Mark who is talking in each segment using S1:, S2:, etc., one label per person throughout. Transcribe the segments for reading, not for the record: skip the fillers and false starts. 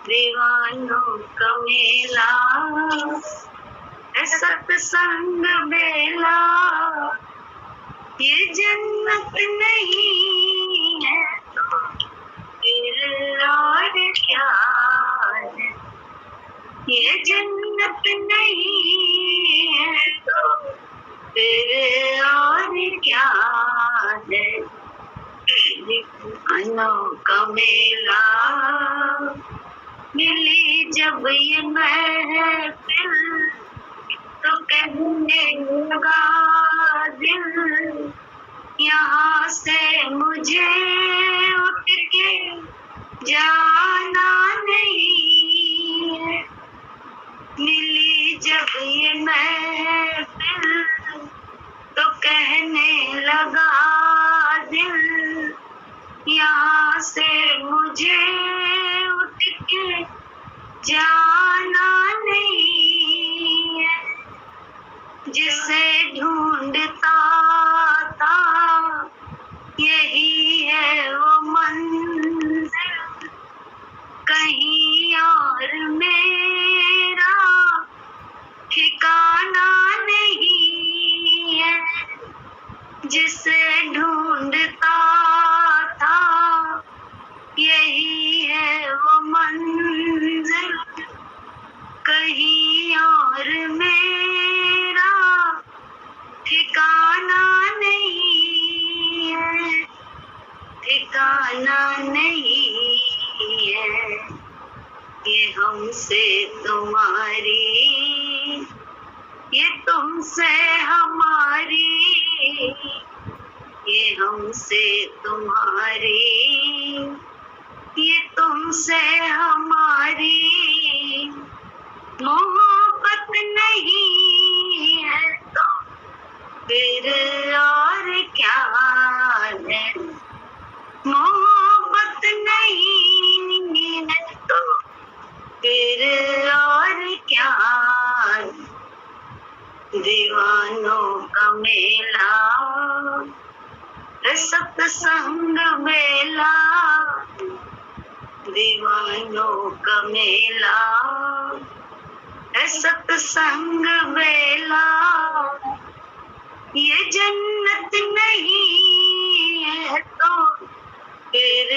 S1: दीवानों का मेला है सत्संग बेला। ये जन्नत नहीं है तो फिर और क्या है। ये जन्नत नहीं है तो फिर और क्या है। दीवानों का मेला मिली जब ये महफिल तो कहने लगा दिल यहाँ से मुझे उठ के जाना नहीं है। मिली जब ये महफिल तो कहने लगा दिल यहाँ से मुझे उठ के जाना नहीं है। जिसे ढूंढता था यही है वो मंजिल, कहीं और मेरा ठिकाना नहीं है। जिसे ढूंढता था यही है वो मंजिल, कहीं और मेरा ठिकाना नहीं है। ठिकाना नहीं है। ये हमसे तुम्हारी, ये तुमसे हमारी, ये हमसे तुम्हारी, ये तुमसे हमारी मोहब्बत नहीं है तो फिर और क्या है। मोहब्बत नहीं है तो फिर और क्या है। दीवानों का मेला सत्संग बेला। दीवानों का मेला सत्संग बेला। ये जन्नत नहीं है तो फिर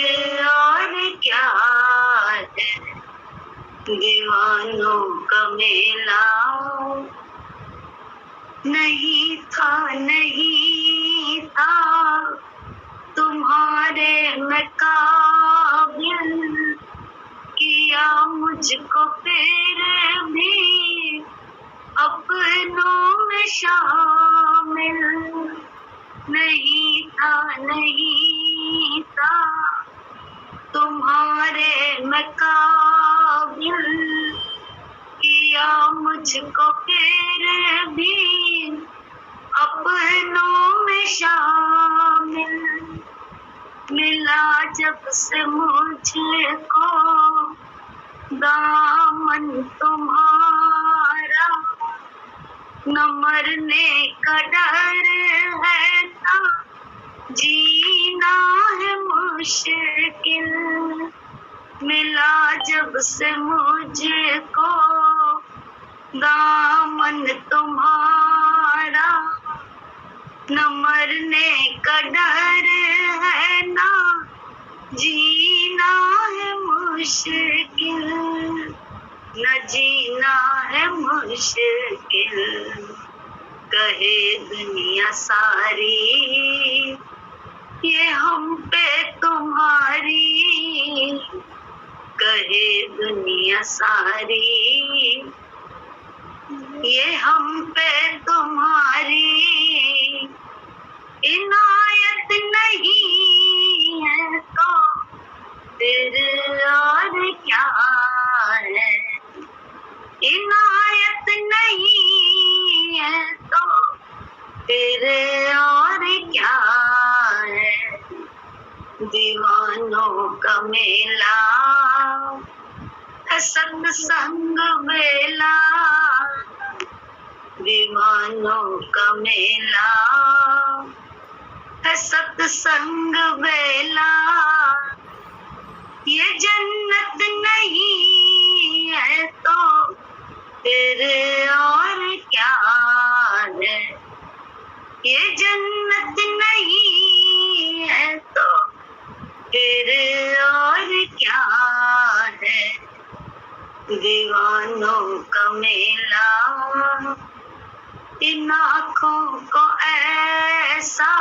S1: और क्या है। दीवानों का मेला नहीं था, नहीं था तुम्हारे में काबिल, किया मुझको फिर भी अपनों में शामिल। नहीं था, नहीं था तुम्हारे में काबिल, किया मुझको फिर भी अपनों में शामिल। मिला जब से मुझको दामन तुम्हारा, न मरने का डर है ना जीना है मुश्किल। मिला जब से मुझको दामन तुम्हारा, न मरने का डर है ना जीना है मुश्किल। न जीना है मुश्किल। कहे दुनिया सारी ये हम पे तुम्हारी, कहे दुनिया सारी ये हम पे तुम्हारी इनायत नहीं है तो फिर और क्या है। इनायत नहीं है तो फिर और क्या है। दीवानों का मेला सत्संग बेला। दीवानों का मेला सत्संग बेला। ये जन्नत नहीं दीवानों का मेला, इन आँखों को ऐसा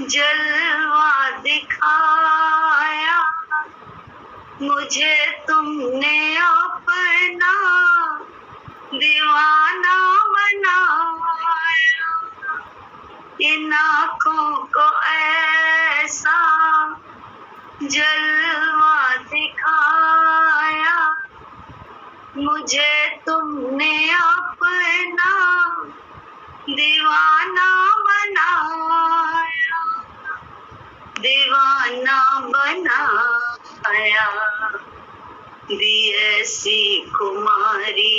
S1: जलवा दिखाया, मुझे तुमने अपना दीवाना बनाया। इन आँखों को ऐसा जलवा दिखाया, मुझे तुमने अपना दीवाना बनाया, दीवाना बनाया। दी ऐसी खुमारी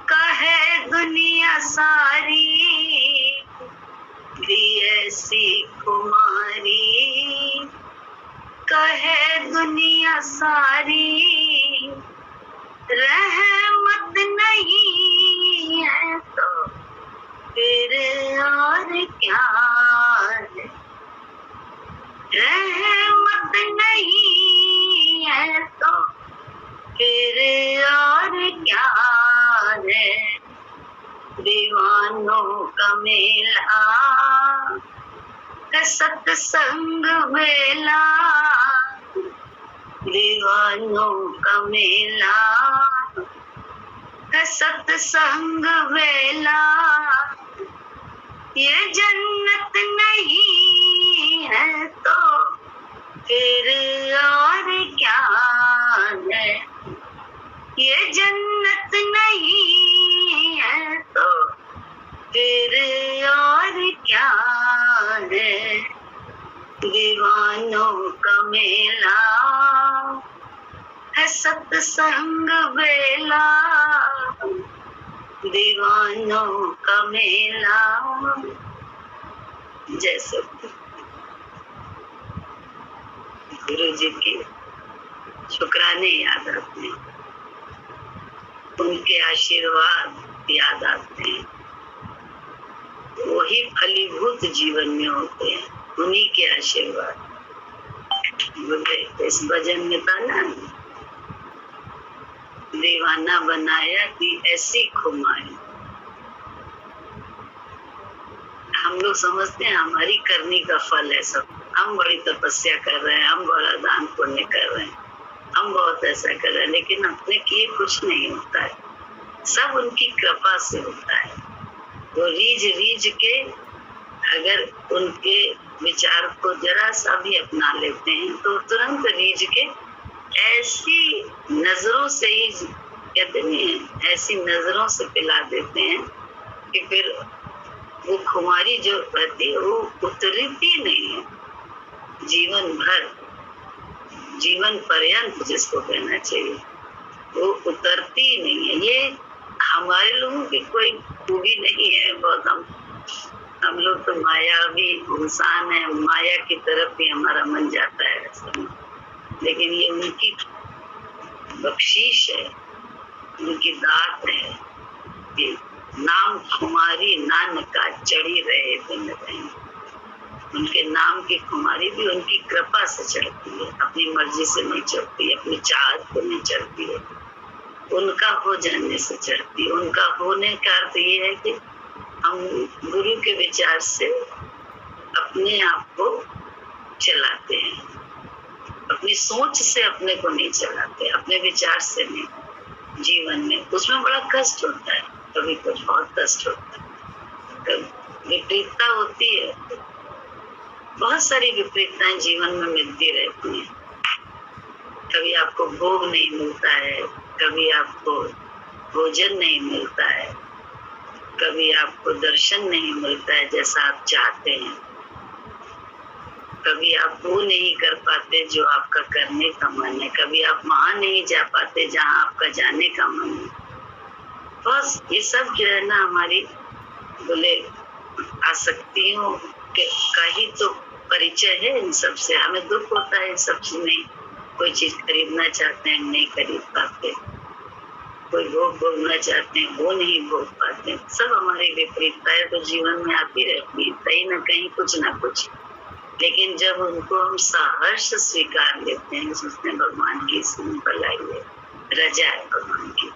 S1: कहे दुनिया सारी, दी ऐसी खुमारी कहे दुनिया सारी, रहमत नहीं है तो फिर और क्या है। रहमत नहीं है तो फिर और क्या है। दीवानों का मेला है सत्संग मेला, दीवानों का मेला है सत्संग मेला। ये जन्नत नहीं है तो फिर और क्या है। ये जन्नत नहीं है तो फिर और क्या है। दीवानों का मेला है सत्संग मेला, दीवानों का मेला। जैसे गुरु जी के शुक्राने याद आते हैं, उनके आशीर्वाद याद आते हैं, वही फलीभूत जीवन में होते हैं, उन्हीं के आशीर्वाद। इस भजन में था ना, दीवाना बनाया दी ऐसी खुमारी। हम लोग समझते हैं हमारी करनी का फल है सब, हम बड़ी तपस्या कर रहे हैं, हम बड़ा दान पुण्य कर रहे हैं, हम बहुत ऐसा कर रहे हैं, लेकिन अपने किए कुछ नहीं होता है, सब उनकी कृपा से होता है। वो रीझ रीझ के अगर उनके विचार को जरा सा भी अपना लेते हैं तो तुरंत रीझ के ऐसी नजरों से ही कहते नहीं, ऐसी नजरों से पिला देते हैं कि फिर वो खुमारी जो रहती है वो उतरती नहीं है जीवन भर, जीवन पर्यंत जिसको कहना चाहिए, वो उतरती नहीं है। ये हमारे लोगों की कोई खूबी नहीं है, बहुत हम लोग तो मायावी इंसान है, माया की तरफ भी हमारा मन जाता है सब। लेकिन ये उनकी बख्शीश है, उनकी दात है कि नाम खुमारी नानका चढ़ी रहे दिन दिन। उनके नाम की खुमारी भी उनकी कृपा से चढ़ती है, अपनी मर्जी से नहीं चढ़ती, अपनी चाहत को नहीं चढ़ती है, उनका हो जाने से चढ़ती है। उनका होने का अर्थ ये है कि हम गुरु के विचार से अपने आप को चलाते हैं, अपनी सोच से अपने को नहीं चलाते, अपने विचार से नहीं। जीवन में उसमें बड़ा कष्ट होता है, कभी कुछ बहुत कष्ट होता है, कभी विपरीतता होती है, बहुत सारी विपरीतताएं जीवन में मिलती रहती हैं। कभी आपको भोग नहीं मिलता है, कभी आपको भोजन नहीं मिलता है, कभी आपको दर्शन नहीं मिलता है जैसा आप चाहते हैं, कभी आप वो नहीं कर पाते जो आपका करने का मन है, कभी आप वहां नहीं जा पाते जहां आपका जाने का मन है। बस ये सब जो है ना हमारी बोले आसक्तियों का ही तो परिचय है। इन सब से हमें दुख होता है, इन सब से नहीं, कोई चीज खरीदना चाहते हैं नहीं खरीद पाते, कोई भोग भोगना चाहते हैं वो नहीं भोग पाते। सब हमारी विपरीतताएं तो जीवन में आती रहती है, कहीं ना कहीं कुछ ना कुछ। लेकिन जब उनको हम सहर्ष स्वीकार लेते हैं, सोचते हैं भगवान की भलाई है, रजा है भगवान की,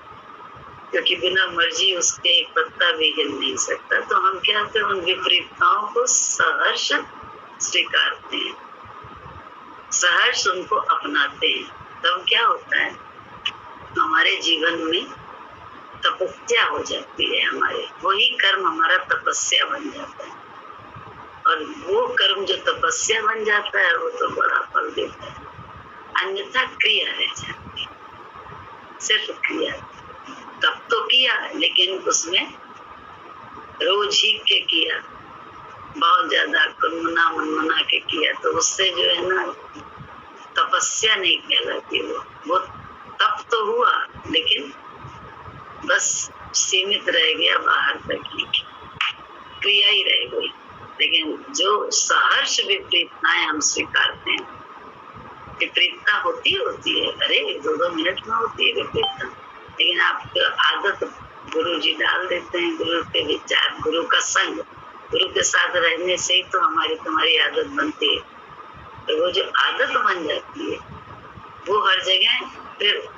S1: क्योंकि बिना मर्जी उसके एक पत्ता भी हिल नहीं सकता, तो हम क्या करते हैं, उन विपरीतताओं को सहर्ष स्वीकारते हैं, सहर्ष उनको अपनाते हैं। तब क्या होता है, हमारे जीवन में तपस्या हो जाती है, हमारे वही कर्म हमारा तपस्या बन जाता है, और वो कर्म जो तपस्या बन जाता है वो तो बड़ा फल देता है। अन्यथा क्रिया रह जाती है, सिर्फ क्रिया। तब तो किया, लेकिन उसमें रोज ही के किया, बहुत ज्यादा कुनमुना मनमुना के किया, तो उससे जो है ना तपस्या नहीं कहलाती। वो तप तो हुआ, लेकिन बस सीमित रह गया, बाहर तक ही क्रिया ही रह गई। लेकिन जो सहर्ष विपरीतताएं हम स्वीकारते हैं, विपरीतता होती है, अरे 2-2 मिनट में होती है विपरीतता, लेकिन आपको आदत गुरु जी डाल देते हैं, गुरु के विचार, गुरु का संग, गुरु के साथ रहने से ही तो तुम्हारी आदत बनती है। तो वो जो आदत बन जाती है, वो हर जगह फिर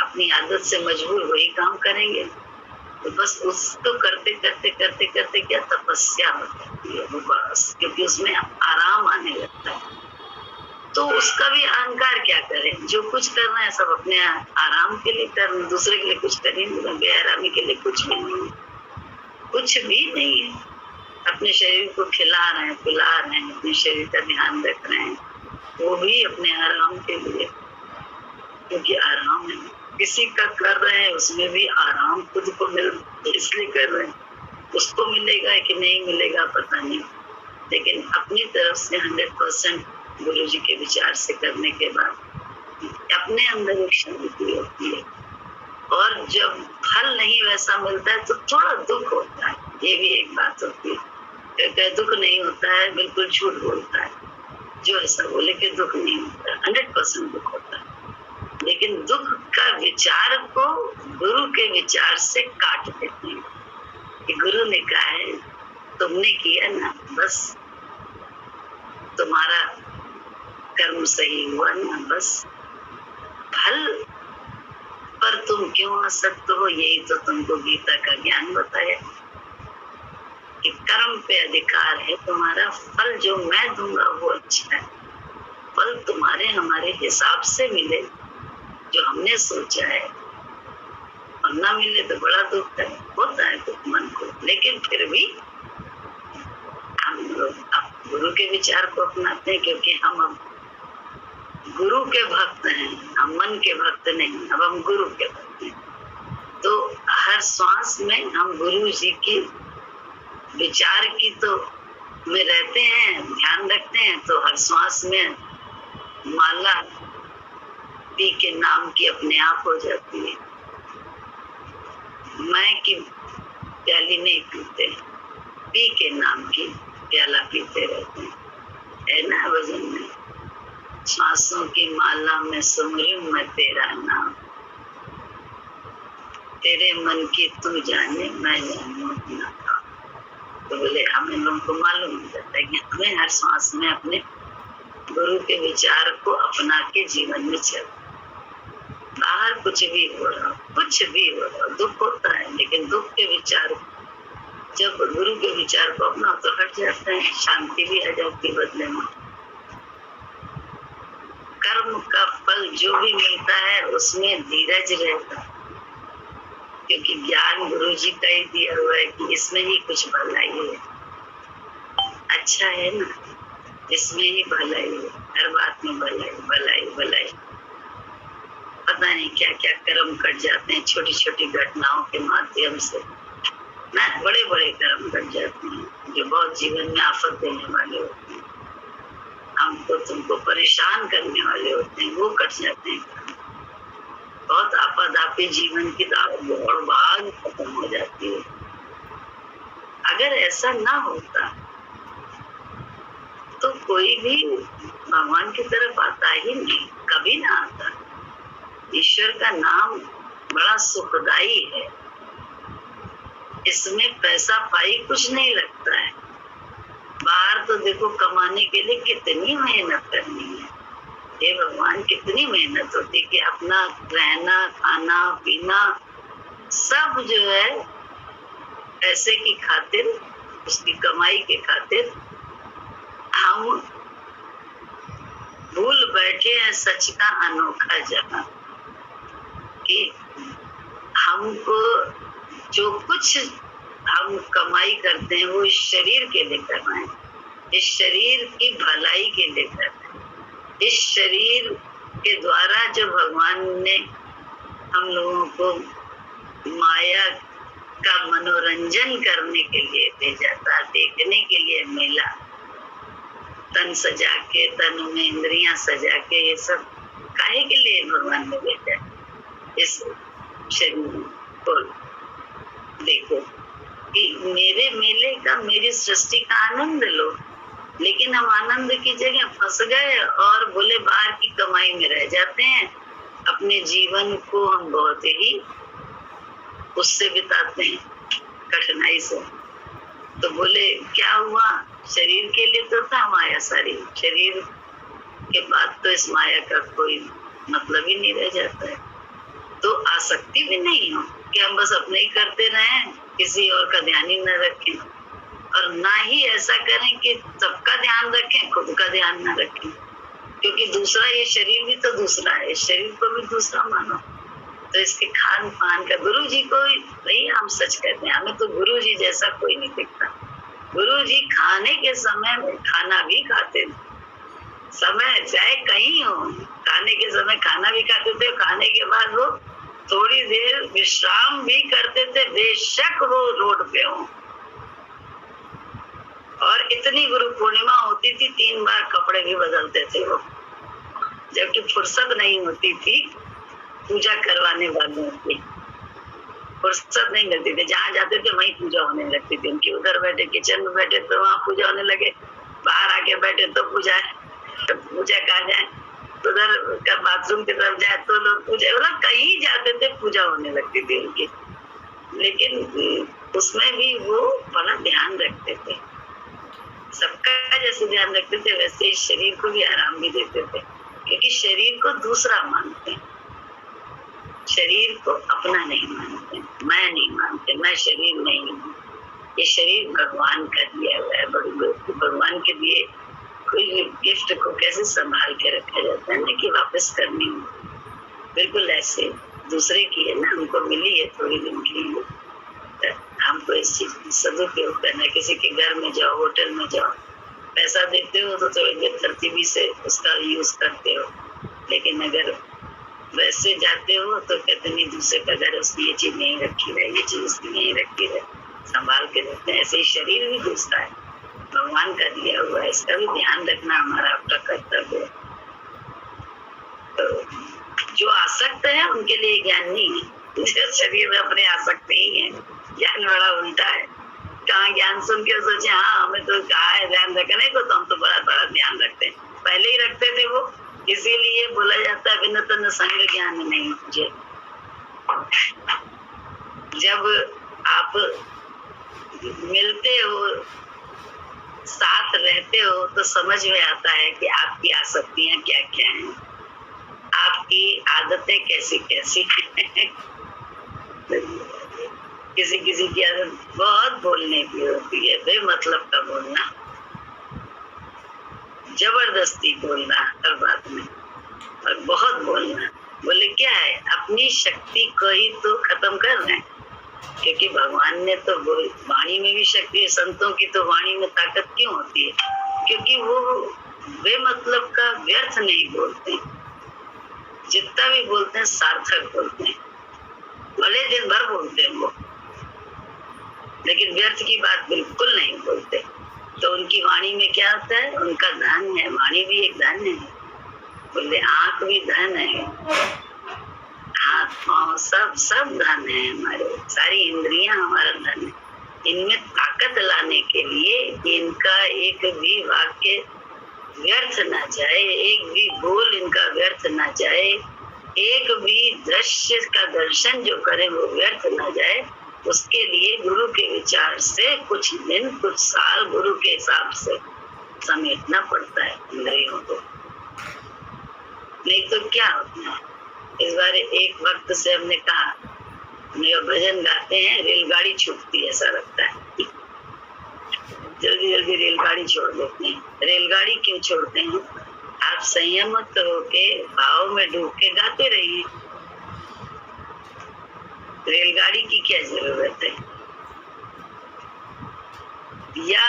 S1: अपनी आदत से मजबूर वही काम करेंगे, तो बस उसको करते करते करते करते क्या तपस्या हो जाती है वो, बस क्योंकि उसमें आराम आने लगता है। तो उसका भी अहंकार क्या करें, जो कुछ कर रहे हैं सब अपने आराम के लिए कर रहे हैं, दूसरे के लिए कुछ करेंगे, बेआरामी के लिए कुछ भी नहीं है, कुछ भी नहीं है। अपने शरीर को खिला रहे हैं, पिला रहे हैं, अपने शरीर का ध्यान रख रहे हैं, वो भी अपने आराम के लिए, क्योंकि आराम है। किसी का कर रहे हैं, उसमें भी आराम खुद को मिल, इसलिए कर रहे हैं, उसको मिलेगा कि नहीं मिलेगा पता नहीं, लेकिन अपनी तरफ से 100% गुरु जी के विचार से करने के बाद अपने अंदर एक शांति होती है। और जब फल नहीं वैसा मिलता है तो थोड़ा दुख होता है, ये भी एक बात होती है। दुख नहीं होता है, बिल्कुल झूठ बोलता है जो ऐसा बोले कि दुख नहीं होता है, 100% दुख होता है। लेकिन दुख का विचार को गुरु के विचार से काट देते हैं कि गुरु ने कहा है, तुमने किया ना, बस तुम्हारा कर्म सही हुआ ना, बस फल पर तुम क्यों आसक्त हो, यही तो तुमको गीता का ज्ञान बताया कि कर्म पे अधिकार है तुम्हारा, फल जो मैं दूंगा वो अच्छा है, फल तुम्हारे हमारे हिसाब से मिले जो हमने सोचा है, और ना मिले तो बड़ा दुख है, होता है दुख मन को। लेकिन फिर भी हम लोग गुरु के विचार को अपनाते हैं, क्योंकि हम अब गुरु के भक्त हैं, हम मन के भक्त नहीं, अब हम गुरु के भक्त हैं। तो हर श्वास में हम गुरु जी की विचार की तो में रहते हैं, ध्यान रखते हैं, तो हर श्वास में माला पी के नाम की अपने आप हो जाती है। मैं की प्याली नहीं पीते, पी के नाम की प्याला पीते रहते हैं, है ना भजन में, श्वासों की माला में सुमरूं मैं तेरा नाम, तेरे मन की तू जाने मैं जानू अपना काम। तो बोले हमें लोगों को मालूम हो जाता है कि हमें हर श्वास में अपने गुरु के विचार को अपना के जीवन में चल, बाहर कुछ भी हो रहा, कुछ भी हो रहा, दुख होता है, लेकिन दुख के विचार जब गुरु के विचार को अपना तो हट जाता है, शांति भी आ जाती बदले में। कर्म का फल जो भी मिलता है उसमें धीरज रहता, क्योंकि ज्ञान गुरु जी का ही दिया हुआ है कि इसमें ही कुछ भलाई है, अच्छा है ना, इसमें ही भलाई है, हर बात में भलाई भलाई भलाई। पता नहीं क्या क्या कर्म कट जाते हैं छोटी छोटी घटनाओं के माध्यम से, ना बड़े बड़े कर्म कट जाते हैं जो बहुत जीवन में आफत देने वाले होते हैं, हमको तुमको परेशान करने वाले होते हैं, वो कट जाते हैं। बहुत आपादापी जीवन की दौड़ भाग खत्म हो जाती है। अगर ऐसा ना होता तो कोई भी भगवान की तरफ आता ही नहीं, कभी ना आता। ईश्वर का नाम बड़ा सुखदाई है, इसमें पैसा पाई कुछ नहीं लगता है, बाहर तो देखो कमाने के लिए कितनी मेहनत करनी है, हे भगवान कितनी मेहनत होती है कि अपना रहना खाना पीना सब जो है पैसे की खातिर, उसकी कमाई के खातिर हम भूल बैठे हैं सच का अनोखा जहां कि हमको जो कुछ हम कमाई करते हैं वो इस शरीर के लिए कर रहे हैं, इस शरीर की भलाई के लिए कर रहे हैं। इस शरीर के द्वारा जो भगवान ने हम लोगों को माया का मनोरंजन करने के लिए भेजा था, देखने के लिए मिला, तन सजा के, तन में इंद्रियां सजा के, ये सब काहे के लिए भगवान ने भेजा? इस शरीर को देखो कि मेरे मेले का, मेरी सृष्टि का आनंद लो, लेकिन हम आनंद की जगह फंस गए और बोले बाहर की कमाई में रह जाते हैं। अपने जीवन को हम बहुत ही उससे बिताते हैं, कठिनाई से। तो बोले क्या हुआ? शरीर के लिए तो था माया सारी, शरीर के बाद तो इस माया का कोई मतलब ही नहीं रह जाता है। तो आसक्ति भी नहीं हो कि हम बस अपने ही करते रहें, किसी और का ध्यान ही न रखें, और ना ही ऐसा करें कि सबका ध्यान रखें, खुद का ध्यान न रखें, क्योंकि दूसरा, ये शरीर भी तो दूसरा है, शरीर को भी दूसरा मानो। तो इसके खान पान का, गुरु जी को भाई हम सच कहते हैं, हमें तो गुरु जी जैसा कोई नहीं दिखता। गुरु जी खाने के समय में खाना भी खाते थे, समय चाहे कहीं हो, खाने के समय खाना भी खाते थे, खाने के बाद वो थोड़ी देर विश्राम भी करते थे, बेशक वो रोड पे हो। और इतनी गुरु पूर्णिमा होती थी, 3 बार कपड़े भी बदलते थे वो, जबकि फुर्सत नहीं होती थी पूजा करवाने वालों की, फुर्सत नहीं मिलती थी। जहाँ जाते थे वहीं पूजा होने लगती थी उनकी। उधर बैठे किचन में बैठे तो वहाँ पूजा होने लगे, बाहर आके बैठे तो पूजा है, तो पूजा कहा जाए, उधर का बाथरूम की तरफ जाए तो लोग पूजा, मतलब कहीं जाते थे पूजा होने लगती थी उनकी। लेकिन उसमें भी वो बड़ा ध्यान रखते थे, सबका जैसे ध्यान रखते थे वैसे इस शरीर को भी आराम भी देते थे, क्योंकि शरीर को दूसरा मानते हैं, शरीर को अपना नहीं मानते, मैं नहीं मानते, मैं शरीर नहीं हूँ, ये शरीर भगवान का दिया हुआ है। भगवान के दिए कोई गिफ्ट को कैसे संभाल के रखा जाता है ना कि वापस करनी हो, बिल्कुल ऐसे दूसरे की है ना, हमको मिली है थोड़ी दिन के लिए, हमको इस चीज सदुपयोग करना है। किसी के घर में जाओ, होटल में जाओ, पैसा देते हो तो थोड़ी देर तरतीबी से उसका यूज करते हो, लेकिन अगर वैसे जाते हो तो कहते नहीं दूसरे का घर, उसकी ये चीज नहीं रखी रहे, ये चीज उसकी नहीं रखी रहे, संभाल के रखते हैं। ऐसे ही शरीर भी दूसरा है, भगवान का दिया हुआ है, इसका भी ध्यान रखना हमारा आपका कर्तव्य है। तो जो आसक्त है उनके लिए ज्ञान नहीं है, शरीर में अपने आसक्त नहीं है, ज्ञान बड़ा उल्टा है। कहाँ ज्ञान सुन के सोचे हाँ हमें तो कहा है ध्यान रखने को, तो हम तो बड़ा बड़ा ध्यान रखते हैं, पहले ही रखते थे वो, इसीलिए बोला जाता है बिना तन संग ज्ञान नहीं मुझे। जब आप मिलते हो, साथ रहते हो, तो समझ में आता है कि आपकी आसक्तियां क्या क्या हैं, आपकी आदतें कैसी कैसी हैं। किसी किसी की आदत बहुत बोलने की होती है, बेमतलब का बोलना, जबरदस्ती बोलना हर बात में, और बहुत बोलना। बोले क्या है, अपनी शक्ति को ही तो खत्म कर रहे हैं, क्योंकि भगवान ने तो वाणी में भी शक्ति है। संतों की तो वाणी में ताकत क्यों होती है? क्योंकि वो बेमतलब का व्यर्थ नहीं बोलते, जितना भी बोलते हैं सार्थक बोलते हैं। भले दिन भर बोलते हैं वो, लेकिन व्यर्थ की बात बिल्कुल नहीं बोलते। तो उनकी वाणी में क्या होता है, उनका धन है, वाणी भी एक धन है। बोले आंख भी धन है, हाथ पांव सब धन है हमारे, सारी इंद्रियां हमारा धन है। इनमें ताकत लाने के लिए इनका एक भी वाक्य व्यर्थ ना जाए, एक भी बोल इनका व्यर्थ ना जाए, एक भी दृश्य का दर्शन जो करे वो व्यर्थ ना जाए, उसके लिए गुरु के विचार से कुछ दिन कुछ साल गुरु के हिसाब से समेटना पड़ता है इंद्रियों को, नहीं तो क्या होता है। इस बार एक वक्त से हमने कहा, भजन गाते हैं, रेलगाड़ी छूटती है ऐसा लगता है, जल्दी जल्दी रेलगाड़ी छोड़ देते हैं। रेलगाड़ी क्यों छोड़ते हैं? आप संयमित होके भाव में डूब के गाते रहिए, रेलगाड़ी की क्या जरूरत है। या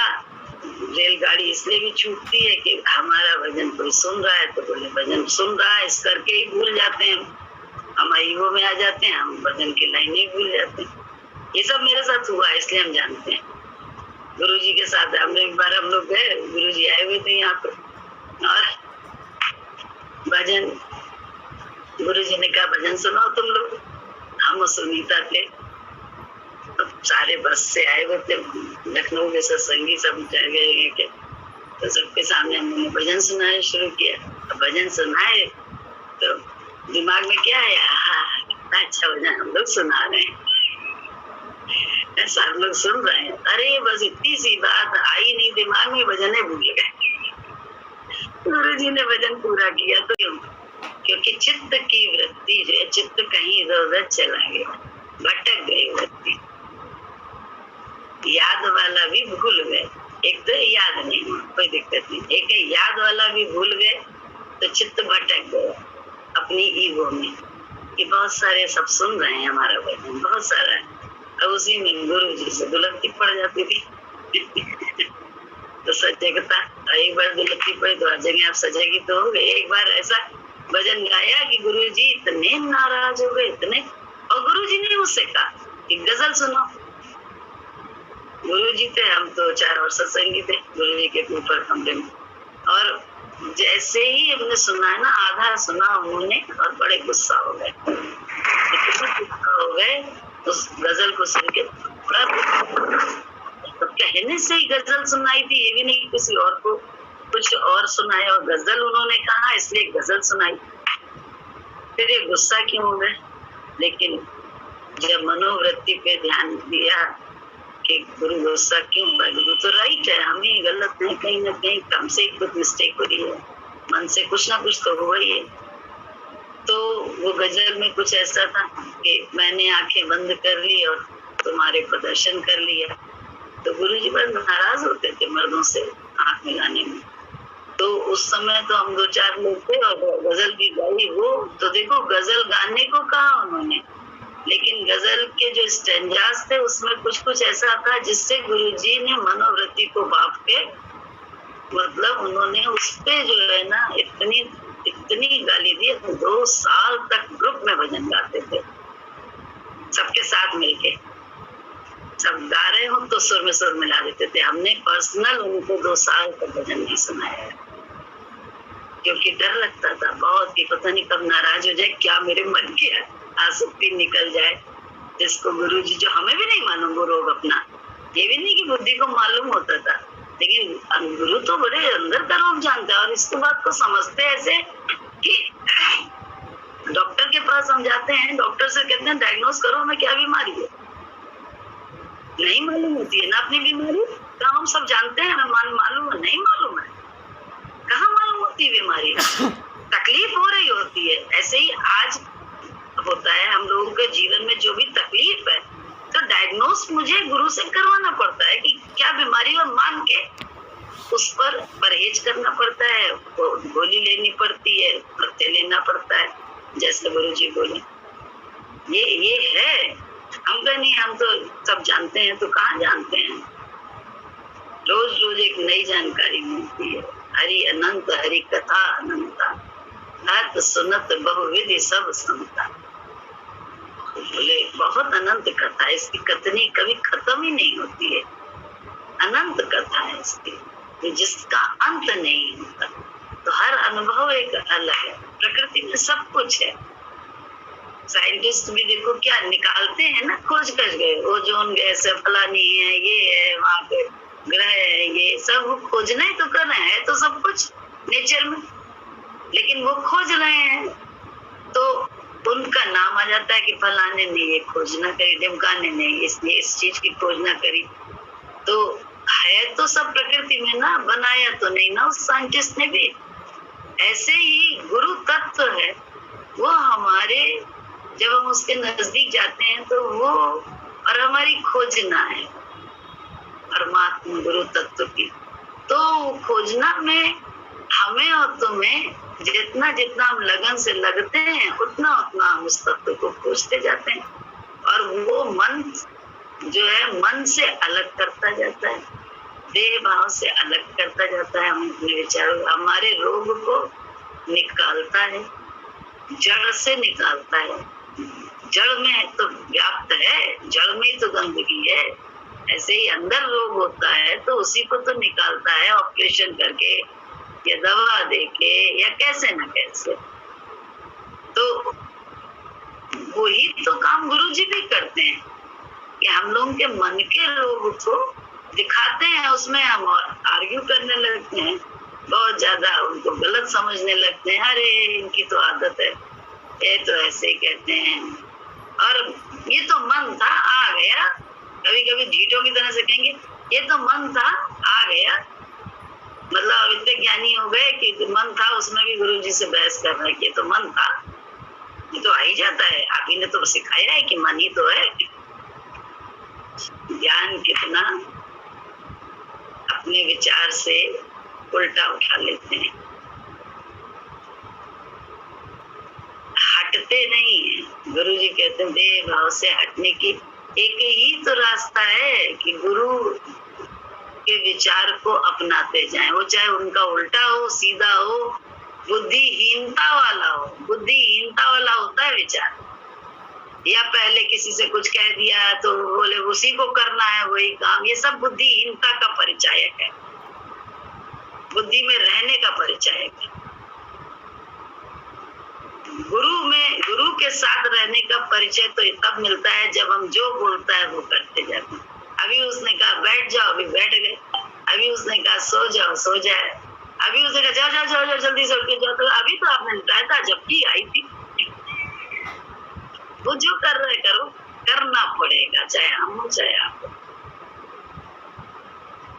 S1: रेलगाड़ी इसलिए भी छूटती है कि हमारा भजन कोई सुन रहा है तो बोले भजन सुन रहा है, इस करके ही भूल जाते हैं, हम ईगो में आ जाते हैं, हम भजन की लाइनें भूल जाते हैं। ये सब मेरे साथ हुआ इसलिए हम जानते हैं। गुरुजी के साथ एक बार हम लोग गए, गुरुजी आए हुए थे यहाँ पे और भजन, गुरुजी ने कहा भजन सुनाओ तुम लोग। हम सुनीता थे, सारे बस से आए हुए थे, लखनऊ के सत्संगी सब गए के, तो सबके सामने हमने भजन सुनाना शुरू किया। भजन सुनाए तो दिमाग में क्या है, कितना अच्छा भजन हम लोग सुना रहे हैं, सब लोग सुन रहे हैं। अरे बस इतनी सी बात आई नहीं दिमाग में, भजन ही भूल गए। गुरुजी ने भजन पूरा किया तो क्यों? क्योंकि चित्त की वृत्ति जो है, चित्त कहीं इधर उधर चला गया, भटक गई वृत्ति। याद वाला भी भूल गए, एक तो याद नहीं, कोई दिक्कत नहीं, एक याद वाला भी भूल गए तो चित्त भटक गया अपनी ईगो में कि बहुत सारे सब सुन रहे हैं हमारा भजन, बहुत सारा है। अब उसी में गुरु जी से दुलत्ती पड़ जाती थी तो सजगता, एक बार दुलत्ती पड़ी तो हर जगह आप सजेगी तो हो गए। एक बार ऐसा भजन गाया कि गुरु जी इतने नाराज हो गए, इतने, और गुरु जी ने मुझसे कहा कि गजल सुनो। गुरु जी थे, हम तो 4 और सत्संगी थे गुरु जी के ऊपर कमरे में, और जैसे ही हमने सुना ना, आधा सुना उन्होंने और बड़े गुस्सा हो गए, इतना गुस्सा हो गए उस गजल को सुन के। तो कहने से ही गजल सुनाई थी, ये भी नहीं किसी और को कुछ और सुनाया, और गजल उन्होंने कहा इसलिए गजल सुनाई। फिर ये गुस्सा क्यों हो गए? लेकिन जब मनोवृत्ति पे ध्यान दिया कि गुरु गुस्सा क्यों हुआ, गुरु तो राइट है, हमें गलत नहीं, कहीं ना कहीं हमसे कुछ मिस्टेक हो रही है, मन से कुछ ना कुछ तो हुआ ही है। तो वो गजल में कुछ ऐसा था कि मैंने आंखें बंद कर ली और तुम्हारे प्रदर्शन कर लिया। तो गुरुजी बड़े नाराज होते थे मर्दों से आंख मिलाने में। तो उस समय तो हम 2-4 लोग थे और गजल भी गाई वो। तो देखो गजल गाने को कहा उन्होंने, लेकिन गजल के जो स्टैंजास थे उसमें कुछ कुछ ऐसा था जिससे गुरुजी ने मनोवृत्ति को बांट के, मतलब उन्होंने उस पे जो है ना इतनी गाली दी। 2 साल तक ग्रुप में भजन गाते थे, सबके साथ मिलके, सब गा रहे हो तो सुर में सुर मिला देते थे। हमने पर्सनल उनको 2 साल तक भजन नहीं सुनाया, क्योंकि डर लगता था बहुत कि पता नहीं कब नाराज हो जाए, क्या मेरे मन की आसक्ति निकल जाए, जिसको गुरुजी, जो हमें भी नहीं मालूम वो रोग अपना, ये भी नहीं कि बुद्धि को मालूम होता था, लेकिन गुरु तो बड़े अंदर का रोग जानता है। और इसके बाद को समझते ऐसे कि डॉक्टर के पास हम जाते हैं, डॉक्टर से कहते हैं डायग्नोज करो हमें क्या बीमारी है, नहीं मालूम होती है ना अपनी बीमारी। तो हम सब जानते हैं, हमें मालूम है, नहीं मालूम है, कहाँ मालूम होती है बीमारी, तकलीफ हो रही होती है। ऐसे ही आज होता है हम लोगों के जीवन में जो भी तकलीफ है, तो डायग्नोस मुझे गुरु से करवाना पड़ता है कि क्या बीमारी, और मान के उस पर परहेज करना पड़ता है, गोली लेनी पड़ती है, पत्ते लेना पड़ता है, जैसे गुरु जी बोले। ये है, हम तो नहीं, हम तो सब जानते हैं, तो कहाँ जानते हैं। रोज रोज एक नई जानकारी मिलती है। हरि अनंत, हरि कथा अनंता, नाथ सुनत बहुविधि सब समता। बोले बहुत अनंत कथा है, इसकी कथनी कभी खत्म ही नहीं होती है। अनंत कथा है इसकी, जिसका अंत नहीं होता। तो हर अनुभव एक अलग है। प्रकृति में सब कुछ है। साइंटिस्ट भी देखो क्या निकालते हैं ना, खोज कर गए, ओजोन गैस है, फलानी है, ये है, वहां पे ग्रह है, ये सब खोजना ही तो कर रहे हैं, तो सब कुछ नेचर में, लेकिन वो खोज रहे हैं। तो उनका नाम आ जाता है कि फलाने ने ये खोज ना करी, ढिमकाने ने इसने इस चीज की खोज ना करी। तो है तो सब प्रकृति में ना, बनाया तो नहीं ना उस साइंटिस्ट ने भी। ऐसे ही गुरु तत्व है वो हमारे, जब हम उसके नजदीक जाते हैं तो वो, और हमारी खोजना है परमात्मा गुरु तत्व की। तो खोजना में हमें और तुम्हें जितना जितना हम लगन से लगते हैं उतना उतना हम उस तत्व को खोजते जाते हैं, और वो मन जो है मन से अलग करता जाता है, देह भाव से अलग करता जाता है। हम अपने विचारों, हमारे रोग को निकालता है, जड़ से निकालता है। जड़ में तो व्याप्त है, जड़ में तो गंदगी है। ऐसे ही अंदर रोग होता है तो उसी को तो निकालता है ऑपरेशन करके या दवा देके या कैसे न कैसे। तो वही तो काम गुरुजी भी करते हैं कि हम लोगों के मन के रोग को दिखाते हैं, उसमें हम आर्ग्यू करने लगते हैं, बहुत ज्यादा उनको गलत समझने लगते हैं। अरे इनकी तो आदत है, ये तो ऐसे ही कहते हैं, और ये तो मन था आ गया। कभी कभी ढीठों की तरह से कहेंगे ये तो मन था आ गया, मतलब इतने ज्ञानी हो गए कि मन था उसमें भी गुरुजी से बहस कर रहे हैं कि ये तो मन था, ये तो आ ही जाता है, आप ही ने तो सिखाया है कि मन ही तो है। ज्ञान कितना अपने विचार से उल्टा उठा लेते हैं, हटते नहीं है। गुरुजी कहते हैं देह भाव से हटने की एक ही तो रास्ता है कि गुरु के विचार को अपनाते जाएं, वो चाहे उनका उल्टा हो, सीधा हो, बुद्धिहीनता वाला हो। बुद्धिहीनता वाला होता है विचार, या पहले किसी से कुछ कह दिया तो बोले उसी को करना है वही काम, ये सब बुद्धिहीनता का परिचायक है, बुद्धि में रहने का परिचायक है। गुरु के साथ रहने का परिचय तो तब मिलता है जब हम जो बोलता है वो करते जाते हैं। अभी उसने कहा बैठ जाओ, अभी बैठ गए। अभी उसने कहा सो जाओ, सो जाए। अभी उसने कहा जाओ जाओ जाओ जाओ जल्दी से उठ के जाओ, तो अभी तो आपने बताया था जबकि आई थी। वो जो कर रहे करो, करना पड़ेगा, चाहे हम हो चाहे आप।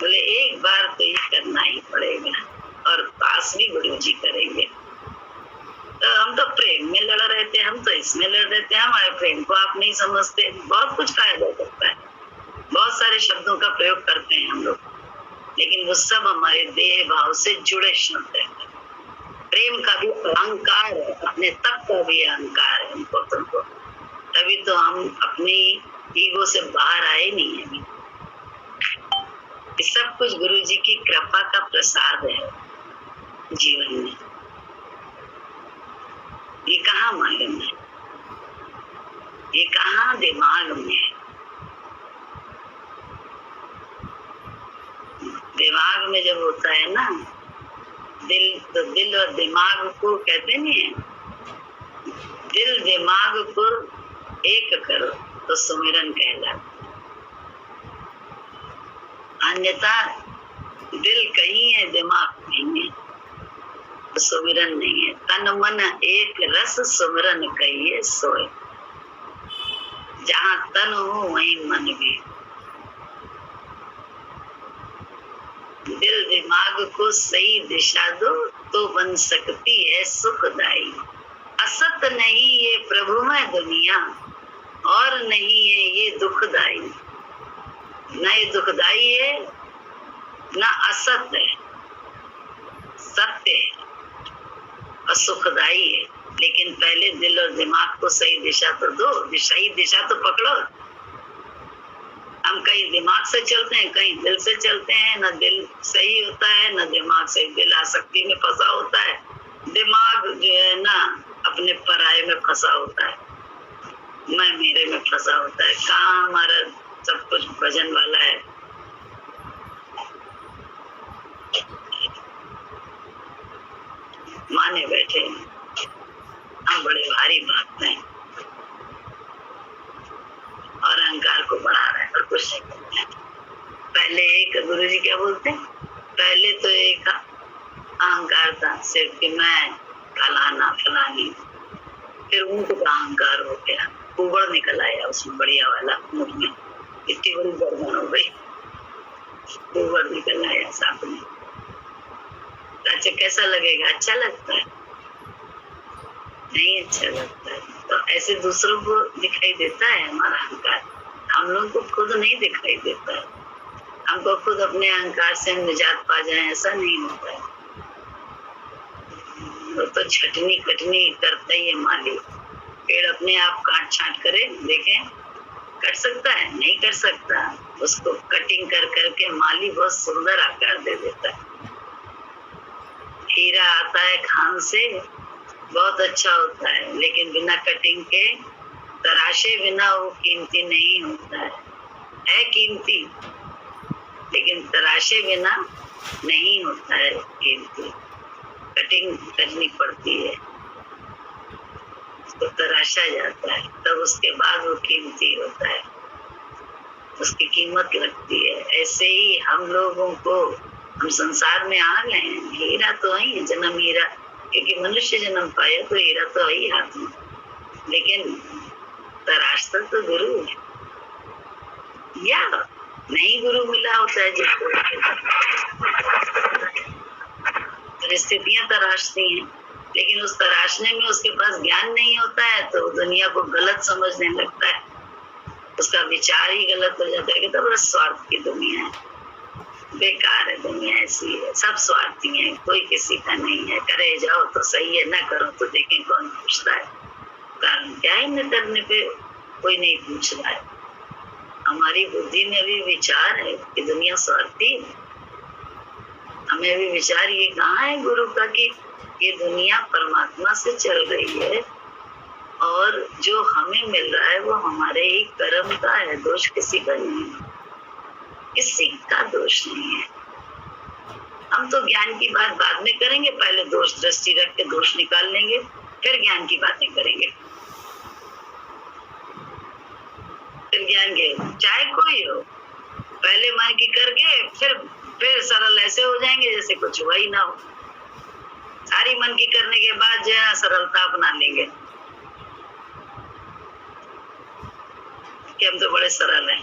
S1: बोले एक बार तो ये करना ही पड़ेगा, और पास भी गुरुजी करेंगे। तो हम तो प्रेम में लड़ रहे थे, हम तो इसमें लड़ रहे थे, हमारे प्रेम को आप नहीं समझते। बहुत कुछ कहा जा सकता है, बहुत सारे शब्दों का प्रयोग करते हैं हम लोग, लेकिन वो सब हमारे देह भाव से जुड़े शब्द है। प्रेम का भी अहंकार है, अपने तप का भी अहंकार है हमको तुमको, तभी तो हम अपनी ईगो से बाहर आए नहीं है। ये सब कुछ गुरुजी की कृपा का प्रसाद है जीवन में। ये कहाँ मालूम है, ये कहाँ दिमाग में है। दिमाग में जब होता है ना दिल, तो दिल और दिमाग को कहते नहीं है, दिल दिमाग को एक करो तो सुमिरन कहलाता। अन्यथा दिल कहीं है दिमाग कहीं है, तो सुमिरन नहीं है। तन मन एक रस सुमिरन कहिए सोए, जहाँ तन हो वहीं मन भी। दिल दिमाग को सही दिशा दो तो बन सकती है सुखदाई। असत नहीं ये प्रभुमय दुनिया, और नहीं है ये दुखदाई। न ये दुखदाई है न असत है, सत्य है और सुखदाई है। लेकिन पहले दिल और दिमाग को सही दिशा तो दो, सही दिशा तो पकड़ो। हम कहीं दिमाग से चलते हैं, कहीं दिल से चलते हैं, न दिल सही होता है न दिमाग सही। दिल आसक्ति में फंसा होता है, दिमाग जो है ना अपने पराये में फंसा होता है, मैं मेरे में फंसा होता है। कहाँ हमारा सब कुछ भजन वाला है। माने बैठे हम बड़े भारी भागते हैं और अहंकार को बढ़ा रहे हैं और कुछ नहीं। पहले एक गुरुजी क्या बोलते हैं, पहले तो एक अहंकार था सिर्फ कि मैं फलाना फलानी, फिर ऊंट का अहंकार हो गया, कुबड़ निकल आया उसमें बढ़िया वाला, मुख में इतनी बड़ी गर्दन हो गई, कुबड़ निकल आया सांप में। अच्छा कैसा लगेगा? अच्छा लगता है? नहीं अच्छा लगता है। तो ऐसे दूसरों को दिखाई देता है हमारा अहंकार, हम लोग को खुद नहीं दिखाई देता है। हमको खुद अपने अहंकार से निजात पा जाए ऐसा नहीं होता है। वो तो छटनी कटनी करता ही है माली। पेड़ अपने आप काट छांट करे देखें, कट सकता है? नहीं कर सकता। उसको कटिंग कर करके माली बहुत सुंदर आकार दे देता है। हीरा आता है खान से, बहुत अच्छा होता है, लेकिन बिना कटिंग के तराशे बिना वो कीमती नहीं होता है कीमती, लेकिन तराशे बिना नहीं होता है कीमती। कटिंग करनी पड़ती है, उसको तराशा जाता है, तब उसके बाद वो कीमती होता है, उसकी कीमत लगती है। ऐसे ही हम लोगों को, हम संसार में आ गए हैं, हीरा तो है जन्म हीरा, क्योंकि मनुष्य जन्म पाया तो हीरा तो है ही हाथ में, लेकिन तराशता तो गुरु है, या नहीं गुरु मिला होता है जिसको, परिस्थितियां तराशती हैं, लेकिन उस तराशने में उसके पास ज्ञान नहीं होता है तो दुनिया को गलत समझने लगता है, उसका विचार ही गलत हो जाता है कि तो बड़ा स्वार्थ की दुनिया है, बेकार है दुनिया, ऐसी है, सब स्वार्थी हैं, कोई किसी का नहीं है, करे जाओ तो सही है, न करो तो देखें कौन पूछता है। कारण क्या है, न करने पे कोई नहीं पूछ रहा है। हमारी बुद्धि में भी विचार है कि दुनिया स्वार्थी है, हमें भी विचार ये कहाँ है गुरु का कि ये दुनिया परमात्मा से चल रही है और जो हमें मिल रहा है वो हमारे ही कर्म का है, दोष किसी का नहीं है, किसी का दोष नहीं है। हम तो ज्ञान की बात बाद में करेंगे, पहले दोष दृष्टि रख के दोष निकाल लेंगे, फिर ज्ञान की बातें करेंगे। फिर ज्ञान के चाहे कोई हो, पहले मन की करके फिर सरल ऐसे हो जाएंगे जैसे कुछ हुआ ही ना हो। सारी मन की करने के बाद जो है सरलता अपना लेंगे कि हम तो बड़े सरल हैं,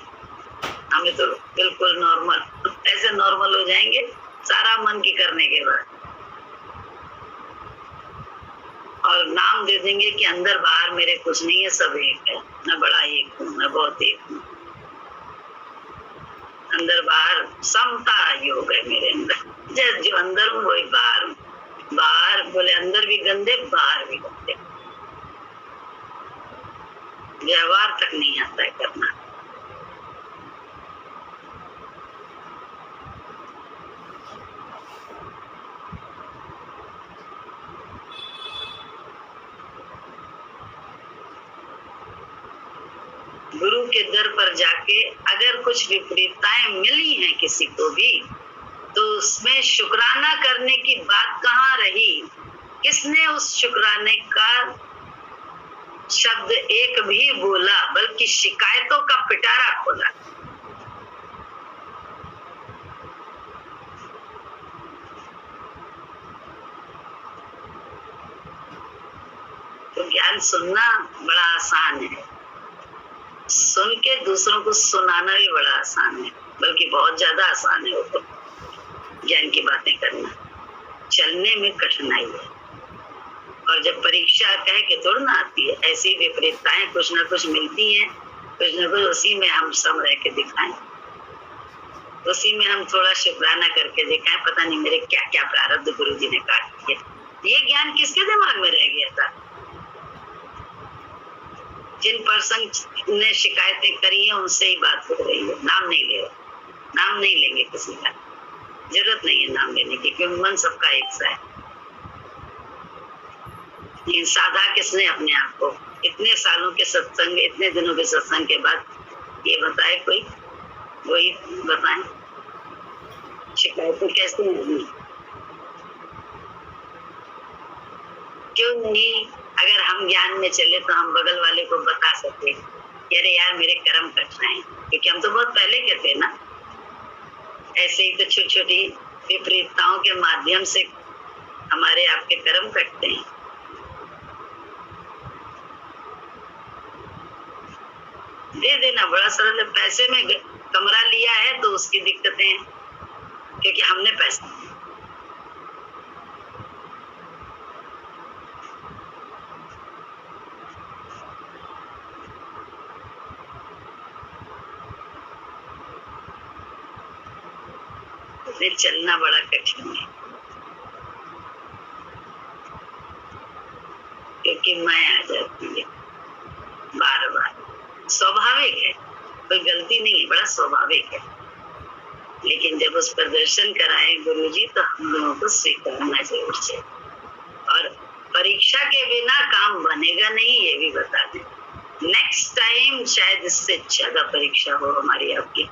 S1: हमें तो बिल्कुल नॉर्मल, ऐसे नॉर्मल हो जाएंगे सारा मन की करने के बाद, और नाम दे देंगे कि अंदर बाहर मेरे कुछ नहीं है, सब एक है, मैं बड़ा एक हूँ, मैं बहुत एक हूँ, अंदर बाहर समता योग है मेरे अंदर, जो अंदर हूँ वही बाहर हूँ। बाहर बोले अंदर भी गंदे, बाहर भी गंदे, व्यवहार तक नहीं आता है करना। गुरु के दर पर जाके अगर कुछ विपरीतताएं मिली हैं किसी को भी, तो उसमें शुक्राना करने की बात कहाँ रही? किसने उस शुक्राने का शब्द एक भी बोला, बल्कि शिकायतों का पिटारा खोला। तो ज्ञान सुनना बड़ा आसान है, सुन के दूसरों को सुनाना भी बड़ा आसान है, बल्कि बहुत ज्यादा आसान है। वो तो ज्ञान की बातें करना, चलने में कठिनाई है, और जब परीक्षा कह के थोड़ा ना आती है, ऐसी विपरीतताएं कुछ ना कुछ मिलती हैं, कुछ ना कुछ उसी में हम सम रह के दिखाएं, उसी में हम थोड़ा शुक्राना करके दिखाएं, पता नहीं मेरे क्या क्या प्रारब्ध गुरु जी ने काट दिए। ये ज्ञान किसके दिमाग में रह गया था? जिन पर्सन ने शिकायतें करी है उनसे ही बात हो रही है, नाम नहीं ले रहे, नाम नहीं लेंगे किसी का, जरूरत नहीं है नाम लेने की, क्योंकि मन सबका एक सा है। साधा किसने अपने आप को? इतने सालों के सत्संग, इतने दिनों के सत्संग के बाद ये बताए कोई? वही बताएं, शिकायतें कैसे नहीं? क्यों नहीं? अगर हम ज्ञान में चले तो हम बगल वाले को बता सकते, अरे यार मेरे कर्म कट रहे हैं, क्योंकि हम तो बहुत पहले के थे ना। ऐसे ही तो छोटी छोटी विपरीतताओं के माध्यम से हमारे आपके कर्म कटते हैं। दे देना, बड़ा सरल है। पैसे में कमरा लिया है तो उसकी दिक्कतें हैं, क्योंकि हमने पैसा से चलना बड़ा कठिन है, क्योंकि मैं आ जाती है बार बार। स्वाभाविक है, कोई गलती नहीं है, बड़ा स्वाभाविक है। लेकिन जब उस पर दर्शन कराए गुरुजी तो हम लोगों को स्वीकारना जरूर चाहिए। और परीक्षा के बिना काम बनेगा नहीं, ये भी बता दें। नेक्स्ट टाइम शायद इससे ज्यादा परीक्षा हो हमारी आपकी।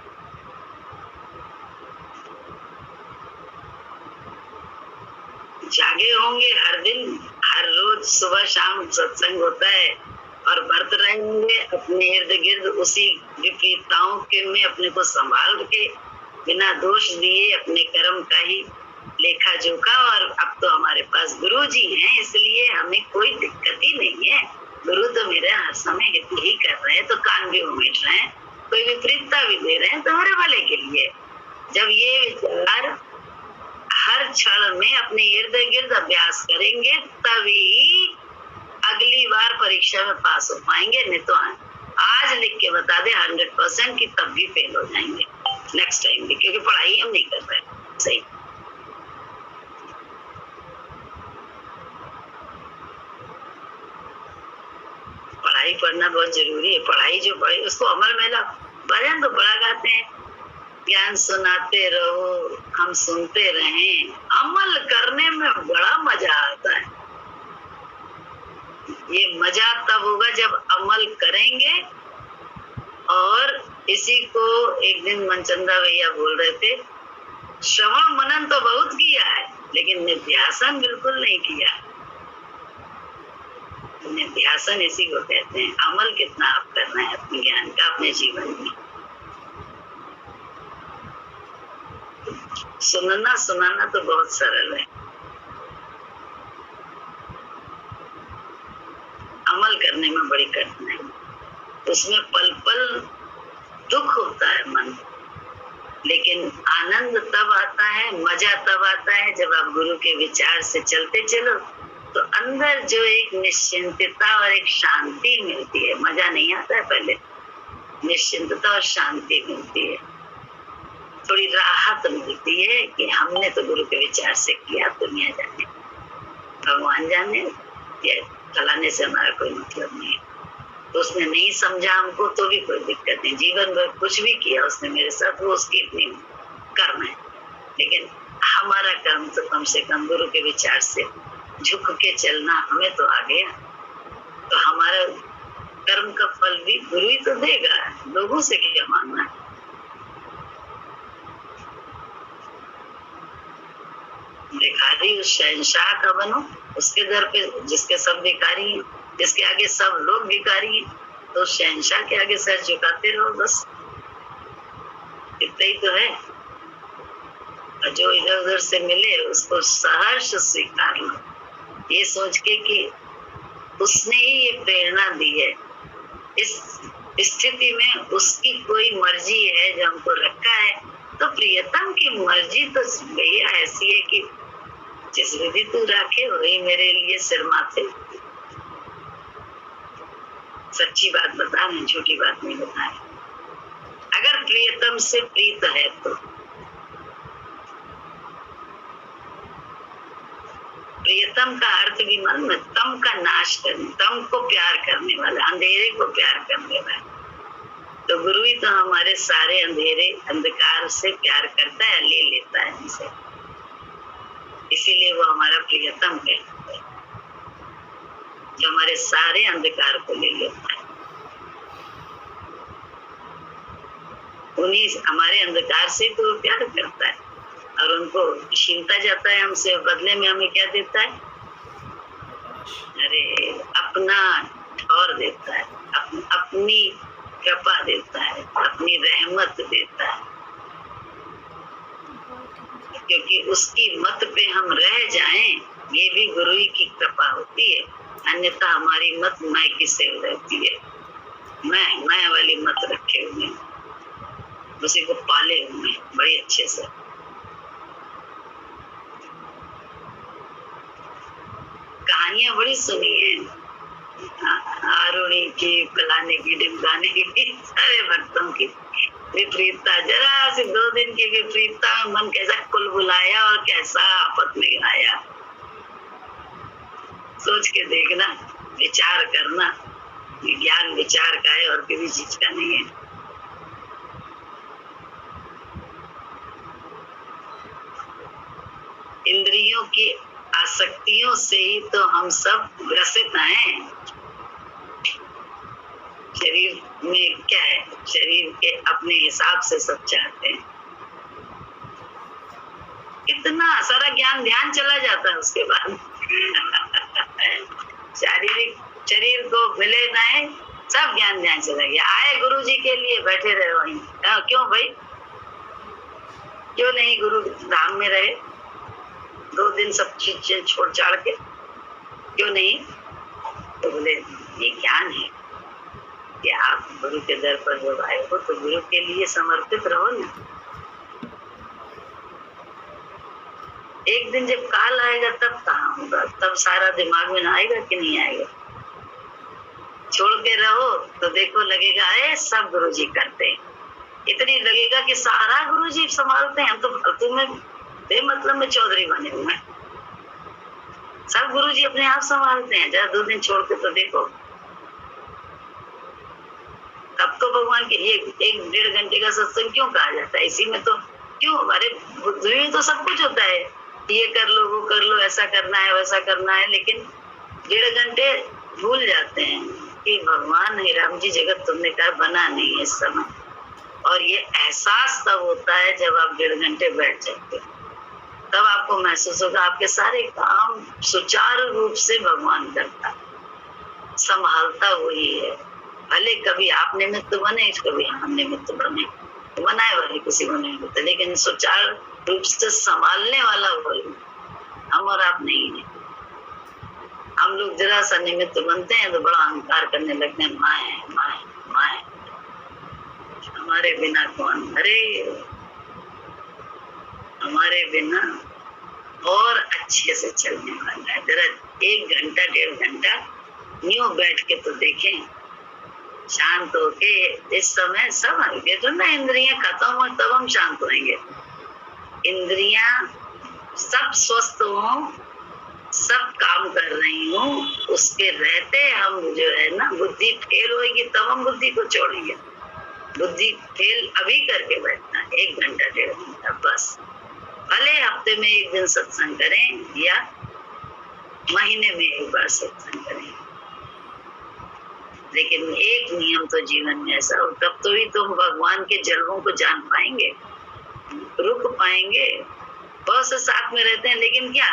S1: जागे होंगे हर दिन, हर रोज सुबह शाम सत्संग होता है, और व्रत रहेंगे अपने इर्द गिर्द उसी विपरीतताओं के में अपने को संभाल के बिना दोष दिए अपने कर्म का ही लेखा जोखा। और अब तो हमारे पास गुरु जी हैं, इसलिए हमें कोई दिक्कत ही नहीं है। गुरु तो मेरे हर समय हित ही कर रहे हैं, तो कान भी उमेट रहे हैं, कोई विपरीतता भी दे रहे हैं, तो हमारे भले के लिए। जब ये विचार हर क्षण में अपने इर्द गिर्द अभ्यास करेंगे तभी अगली बार परीक्षा में पास हो पाएंगे। नहीं तो आज लिख के बता दे 100% की तब भी फेल हो जाएंगे नेक्स्ट टाइम भी, क्योंकि पढ़ाई हम नहीं कर रहे। सही, पढ़ाई पढ़ना बहुत जरूरी है। पढ़ाई जो पढ़े उसको अमल में ला। भजन तो बड़ा गाते हैं, ज्ञान सुनाते रहो हम सुनते रहें, अमल करने में बड़ा मजा आता है। ये मजा तब होगा जब अमल करेंगे। और इसी को एक दिन मनचंदा भैया बोल रहे थे, श्रवण मनन तो बहुत किया है लेकिन निध्यासन बिल्कुल नहीं किया। निध्यासन इसी को कहते हैं। अमल कितना आप करना है अपने ज्ञान का अपने जीवन में। सुनना सुनाना तो बहुत सरल है, अमल करने में बड़ी कठिनाई। उसमें पल पल दुख होता है मन, लेकिन आनंद तब आता है, मजा तब आता है जब आप गुरु के विचार से चलते चलो तो अंदर जो एक निश्चिंतता और एक शांति मिलती है। मजा नहीं आता है पहले, निश्चिंतता और शांति मिलती है, थोड़ी राहत मिलती है कि हमने तो गुरु के विचार से किया, दुनिया जाने भगवान जाने, या चलाने से हमारा कोई मतलब नहीं है। तो उसने नहीं समझा हमको तो भी कोई दिक्कत नहीं, जीवन भर कुछ भी किया उसने मेरे साथ, वो उसकी अपनी कर्म है। लेकिन हमारा कर्म तो कम से कम गुरु के विचार से झुक के चलना हमें तो आ गया। तो हमारा कर्म का फल भी गुरु ही तो देगा, लोगों से क्या मांगना है। भिखारी उस शहंशाह का बनो, उसके दर पे जिसके सब भिखारी हैं, जिसके आगे सब लोग भिखारी हैं, तो शहंशाह के आगे सर झुकाते रहो, बस इतना ही तो है। और जो इधर उधर से मिले उसको सहर्ष स्वीकार लो, ये सोच के कि उसने ही ये प्रेरणा दी है। इस स्थिति में उसकी कोई मर्जी है जो हमको रखा है, तो प्रियतम की मर्जी तो भैया ऐसी है कि जिस विधि तू राखे वही मेरे लिए सिर माथे। सच्ची बात बता रहे, झूठी बात नहीं बता रहे। अगर प्रियतम से प्रीत है तो प्रियतम का अर्थ भी मन में तम का नाश करने, तम को प्यार करने वाला, अंधेरे को प्यार करने वाला। तो गुरु ही तो हमारे सारे अंधेरे अंधकार से प्यार करता है, ले लेता है हमसे, इसीलिए वो हमारा प्रियतम कहलाता है, जो हमारे सारे अंधकार को ले लेता है। उन्हीं हमारे अंधकार से तो प्यार करता है और उनको छीनता जाता है हमसे, बदले में हमें क्या देता है? अरे अपना ठौर देता है, अपनी कृपा देता है, अपनी रहमत देता है, क्योंकि उसकी मत पे हम रह जाएं, ये भी गुरु ही की कृपा होती है, अन्यथा हमारी मत मायकी से रहती है। मैं वाली मत रखे हुए, उसी को पाले हुए बड़ी अच्छे से। कहानियां बड़ी सुनी है, आरुणी की, फलाने की, ढिमकाने की, सारे भक्तों की विपरीतता, जरा से 2 दिन की विपरीतता में मन कैसा कुलबुलाया और कैसा आपत में आया। सोच के देखना, विचार करना, ज्ञान विचार का है और किसी चीज का नहीं है। इंद्रियों की आसक्तियों से ही तो हम सब ग्रसित हैं। शरीर में क्या है, शरीर के अपने हिसाब से सब चाहते हैं। इतना सारा ज्ञान ध्यान चला जाता है उसके बाद। शारीरिक शरीर को मिले ना है, सब ज्ञान ध्यान चला गया। आए गुरु जी के लिए, बैठे रहे वहीं। क्यों भाई, क्यों नहीं गुरु धाम में रहे 2 दिन सब चीज छोड़ छाड़ के, क्यों नहीं? तो बोले ये ज्ञान है कि आप गुरु के दर पर जब आए हो तो गुरु के लिए समर्पित रहो ना। एक दिन जब काल आएगा तब कहाँ होगा, तब सारा दिमाग में आएगा कि नहीं आएगा? छोड़ के रहो तो देखो लगेगा है सब गुरुजी करते हैं, इतनी लगेगा कि सारा गुरुजी संभालते हैं, हम तो फालतू में बेमतलब में चौधरी बने हुए हैं। सब गुरुजी अपने आप संभालते हैं, जरा 2 दिन छोड़ के तो देखो। तब तो भगवान के लिए 1-1.5 घंटे का सत्संग क्यों कहा जाता है? इसी में तो क्यों, अरे बुद्धि में तो सब कुछ होता है, ये कर लो, वो कर लो, ऐसा करना है, वैसा करना है, लेकिन 1.5 घंटे भूल जाते हैं कि भगवान हे राम जी जगत तुमने कहा बना नहीं है इस समय। और ये एहसास तब होता है जब आप 1.5 घंटे बैठ जाते, तब आपको महसूस होगा आपके सारे काम सुचारू रूप से भगवान करता, संभालता वही है। भले कभी आप निमित्त बने, कभी हम निमित्त बने, बनाए वाले किसी को नहीं होता, लेकिन सुचारू रूप से संभालने वाला वही, हम और आप नहीं है। हम लोग जरा सा निमित्त बनते हैं तो बड़ा अहंकार करने लगते हैं, माए माए माए, हमारे बिना कौन, अरे हमारे बिना और अच्छे से चलने वाला है। जरा 1 घंटा 1.5 घंटा यूं बैठ के तो देखें, शांत होके। इस समय सब हल्के तो ना, इंद्रियां खत्म हो तब हम शांत होंगे। इंद्रियां सब स्वस्थ हो, सब काम कर रही हो, उसके रहते हम जो है ना, बुद्धि फेल होगी तब हम बुद्धि को छोड़ेंगे। बुद्धि फेल अभी करके बैठना 1 घंटा 1.5 घंटा बस। भले हफ्ते में 1 दिन सत्संग करें या महीने में 1 बार सत्संग करें, लेकिन एक नियम तो जीवन में ऐसा हो, तब तो ही तुम भगवान के जलवों को जान पाएंगे, रुक पाएंगे। बहुत से साथ में रहते हैं लेकिन क्या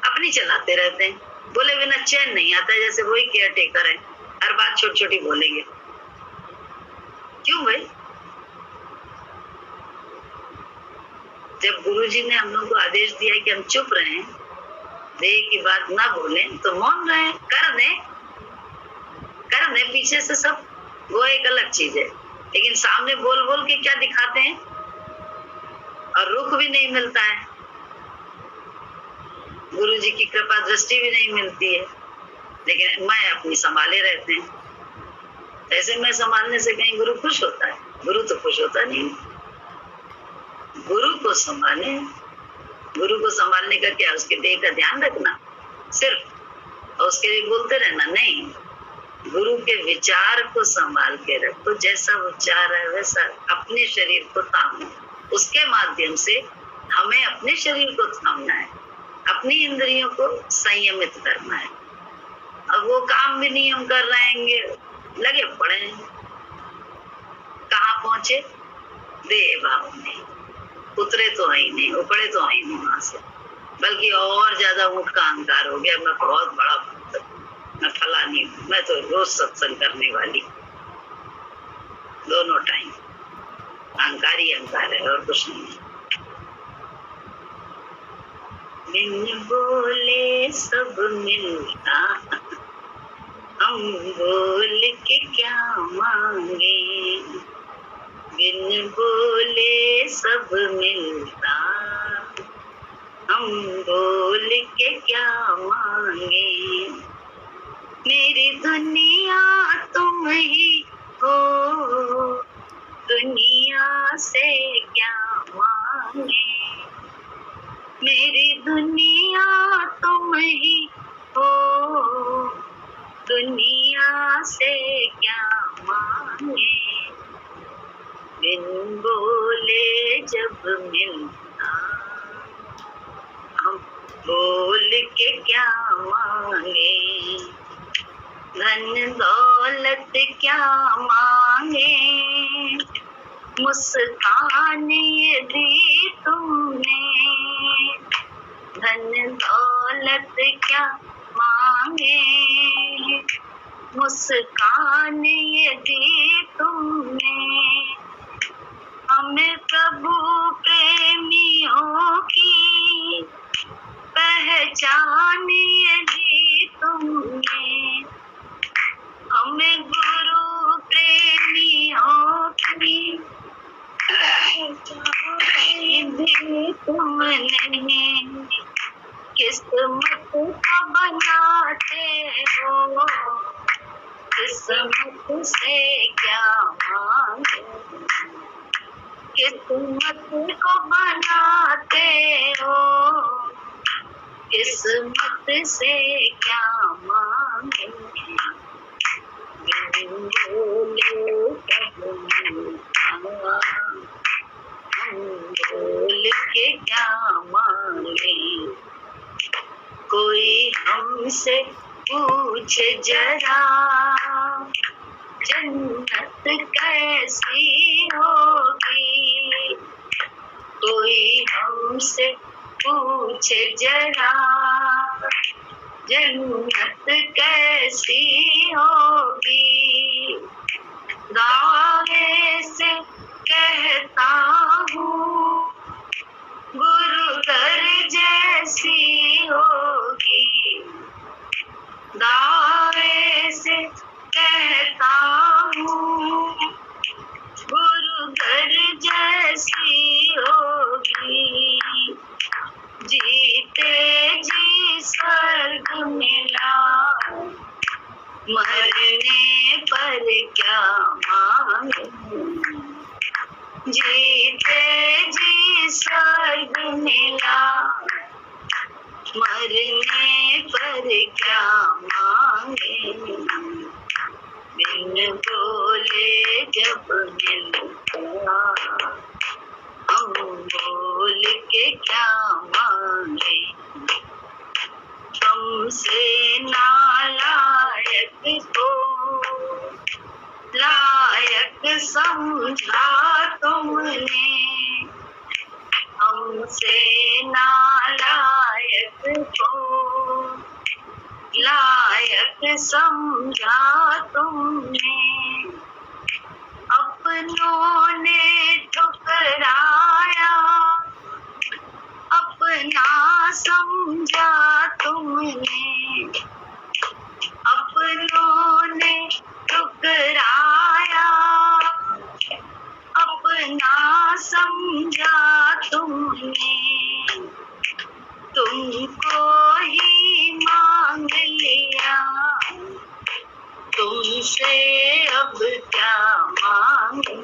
S1: अपनी चलाते रहते हैं, बोले बिना चैन नहीं आता, जैसे वही केयर टेकर है, हर बात छोटी छोटी बोलेंगे। क्यों भाई? जब गुरुजी ने हम लोग को आदेश दिया कि हम चुप रहें, देह की बात ना बोलें, तो मौन रहे, कर दे पीछे से सब, वो एक अलग चीज है, लेकिन सामने बोल बोल के क्या दिखाते हैं, और रुख भी नहीं मिलता है, गुरुजी की कृपा दृष्टि भी नहीं मिलती है, लेकिन मैं अपनी संभाले रहते हैं। ऐसे मैं संभालने से कहीं गुरु खुश होता है? गुरु तो खुश होता नहीं। गुरु को संभाले, गुरु को संभालने का क्या, उसके देह का ध्यान रखना सिर्फ, और उसके लिए बोलते रहना नहीं। गुरु के विचार को संभाल के रखो, जैसा विचार है वैसा अपने शरीर को थामो, उसके माध्यम से हमें अपने शरीर को थामना है, अपनी इंद्रियों को संयमित करना है। अब वो काम भी नहीं हम कर रहेंगे, लगे पड़े हैं, कहाँ पहुंचे? देह भाव में उतरे तो है ही नहीं, उपड़े तो है ही नहीं वहां से, बल्कि और ज्यादा ऊंट का अहंकार हो गया, मैं बहुत बड़ा भक्त, मैं फलानी हूँ, मैं तो रोज सत्संग करने वाली, दोनों टाइम अहंकार ही अहंकार है और कुछ नहीं है। बिन बोले सब मिलता, हम हम बोल के क्या मांगे, बिन बोले सब मिलता, हम बोल के क्या मांगे। मेरी दुनिया तुम ही हो, दुनिया से क्या मांगे। मेरी दुनिया तुम ही हो, दुनिया से क्या मांगे। बिन बोले जब मिलता, हम बोल के क्या मांगे। धन दौलत क्या मांगे, मुस्कान ये दी तुमने। धन दौलत क्या मांगे, मुस्कान ये दी तुमने। हमें प्रभु प्रेमियों की पहचान ये दी तुमने। हमें गुरु प्रेमियों की दी तुमने। किस्मत को बनाते हो, किस्मत से क्या मांगे। किस्मत को बनाते हो, किस्मत से क्या मांगे। बिन बोले सब मिलता, हम बोल के क्या मांगे। कोई हमसे पूछ जरा, जन्नत कैसी होगी। कोई हमसे पूछ जरा, जन्नत कैसी होगी। दावे से कहता हूँ, गुरु घर जैसी होगी। दावे से कहता हूँ, गुरु घर जैसी होगी। जीते जी स्वर्ग मिला, मरने पर क्या मांगे। जीते जी स्वर्ग मिला, मरने पर क्या मांगे। बिन बोले जब मिलता, हम बोल के क्या मांगे। हमसे नालायक को लायक समझा तुमने। हमसे नालायक को लायक समझा तुमने। अपनों ने ठुकराया, अपना समझा तुमने। अपनों ने ठुकराया, अपना समझा तुमने। तुमको ही मांग लिया, तुमसे अब क्या मांगे।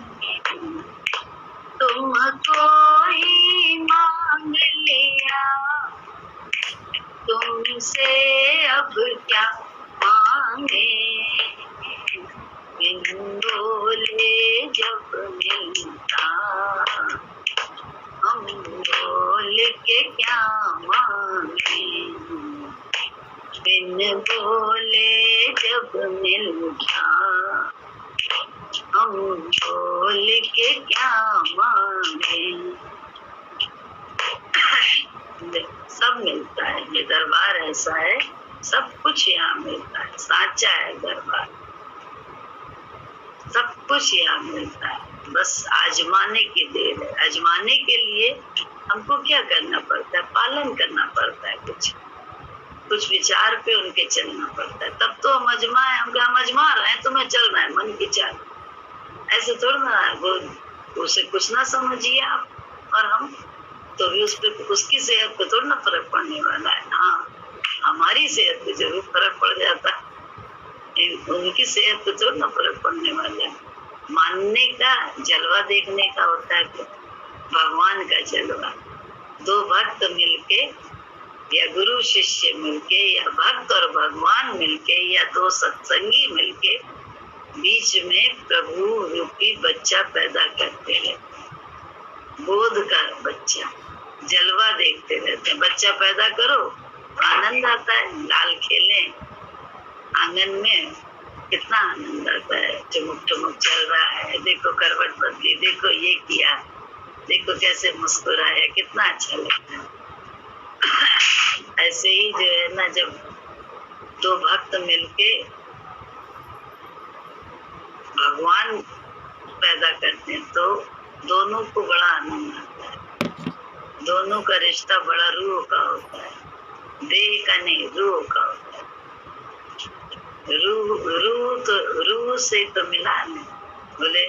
S1: तुमको ही मांग लिया, तुमसे अब क्या मांगे। बिन बोले जब मिलता, हम बोल के क्या मांगे। बिन बोले जब मिलता, हम बोल के क्या मांगे। सब मिलता है, ये दरबार ऐसा है, सब कुछ यहाँ मिलता है। साचा है दरबार, सब कुछ यहाँ मिलता है। बस आजमाने की देर है। आजमाने के लिए हमको क्या करना पड़ता है? पालन करना पड़ता है कुछ। कुछ विचार पे उनके चलना पड़ता है। तब तो हम अजमा है, हम अजमा रहे हैं, तुम्हें चल रहा है मन की चाल। ऐसे थोड़ा ना वो उसे कुछ ना समझिए आप, और हम तो भी उस पे उसकी सेहत पे थोड़ा ना फर्क पड़ने वाला है। हाँ, हमारी सेहत पे जरूर फर्क पड़ जाता है, उनकी सेहत पे थोड़ा ना फर्क पड़ने वाला है। मानने का जलवा देखने का होता है, तो भगवान का जलवा। दो भक्त मिलके या गुरु शिष्य मिलके या भक्त और भगवान मिलके या दो सत्संगी मिलके बीच में प्रभु रूपी बच्चा पैदा करते हैं, बोध का बच्चा। जलवा देखते रहते हैं। बच्चा पैदा करो तो आनंद आता है, लाल खेले आंगन में, कितना आनंद आता है। चुमुक चुमुक चल रहा है, देखो करवट बदली, देखो ये किया, देखो कैसे मुस्कुराया, कितना अच्छा लगता है। ऐसे ही जो है ना, जब दो भक्त मिलके भगवान पैदा करते हैं तो दोनों को बड़ा आनंद आता है। दोनों का रिश्ता बड़ा रूह का होता है, देह का नहीं, रूह का होता है। रूह से तो मिला नहीं। बोले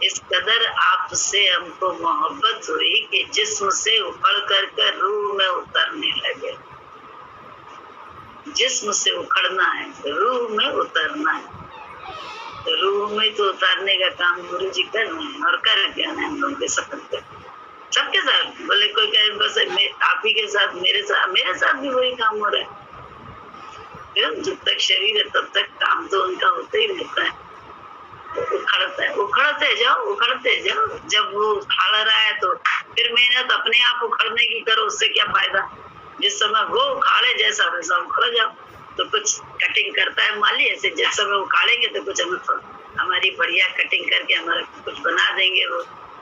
S1: इस कदर आपसे हमको मोहब्बत हुई कि जिस्म से उखड़ कर रूह में उतरने लगे। जिस्म से उखड़ना है, रूह में उतरना है। तो रूह में तो उतारने का काम गुरु जी कर रहे हैं, और कर क्या है हम लोग के सबके साथ। बोले कोई कहे बस आप ही के साथ, मेरे साथ भी वही काम हो रहा है। जब तक शरीर है तब तक काम तो उनका होता ही रहता है। तो उखड़ते जाओ। जब वो उखाड़ रहा है तो फिर मेहनत अपने आप उखड़ने की करो, उससे क्या फायदा। जिस समय वो उखाड़े जैसा वैसा उखड़ जाओ। तो कुछ कटिंग करता है माली, ऐसे जिस समय उखाड़ेंगे तो कुछ हमारी बढ़िया कटिंग करके हमारा कुछ बना देंगे, वो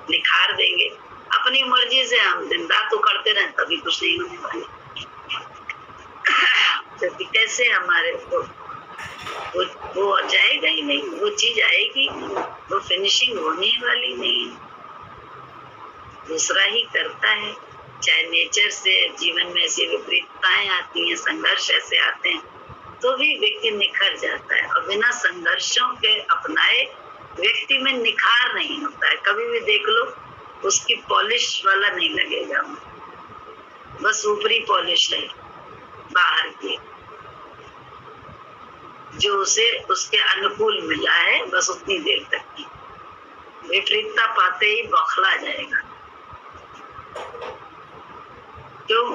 S1: निखार देंगे। अपनी मर्जी से हम दिन रात उखड़ते रहे तभी कुछ नहीं होने वाले। तो कैसे हमारे वो जाएगा ही नहीं, वो चीज आएगी, वो फिनिशिंग होने वाली नहीं। दूसरा ही करता है। चाहे नेचर से जीवन में ऐसी विपरीतताएं आती हैं, संघर्ष ऐसे आते हैं, तो भी व्यक्ति निखर जाता है। और बिना संघर्षों के अपनाए व्यक्ति में निखार नहीं होता है। कभी भी देख लो, उसकी पॉलिश वाला नहीं लगेगा, बस ऊपरी पॉलिश है बाहर की, जो उसे उसके अनुकूल मिला है, बस उतनी देर तक की। विपरीतता पाते ही बौखला जाएगा। क्यों?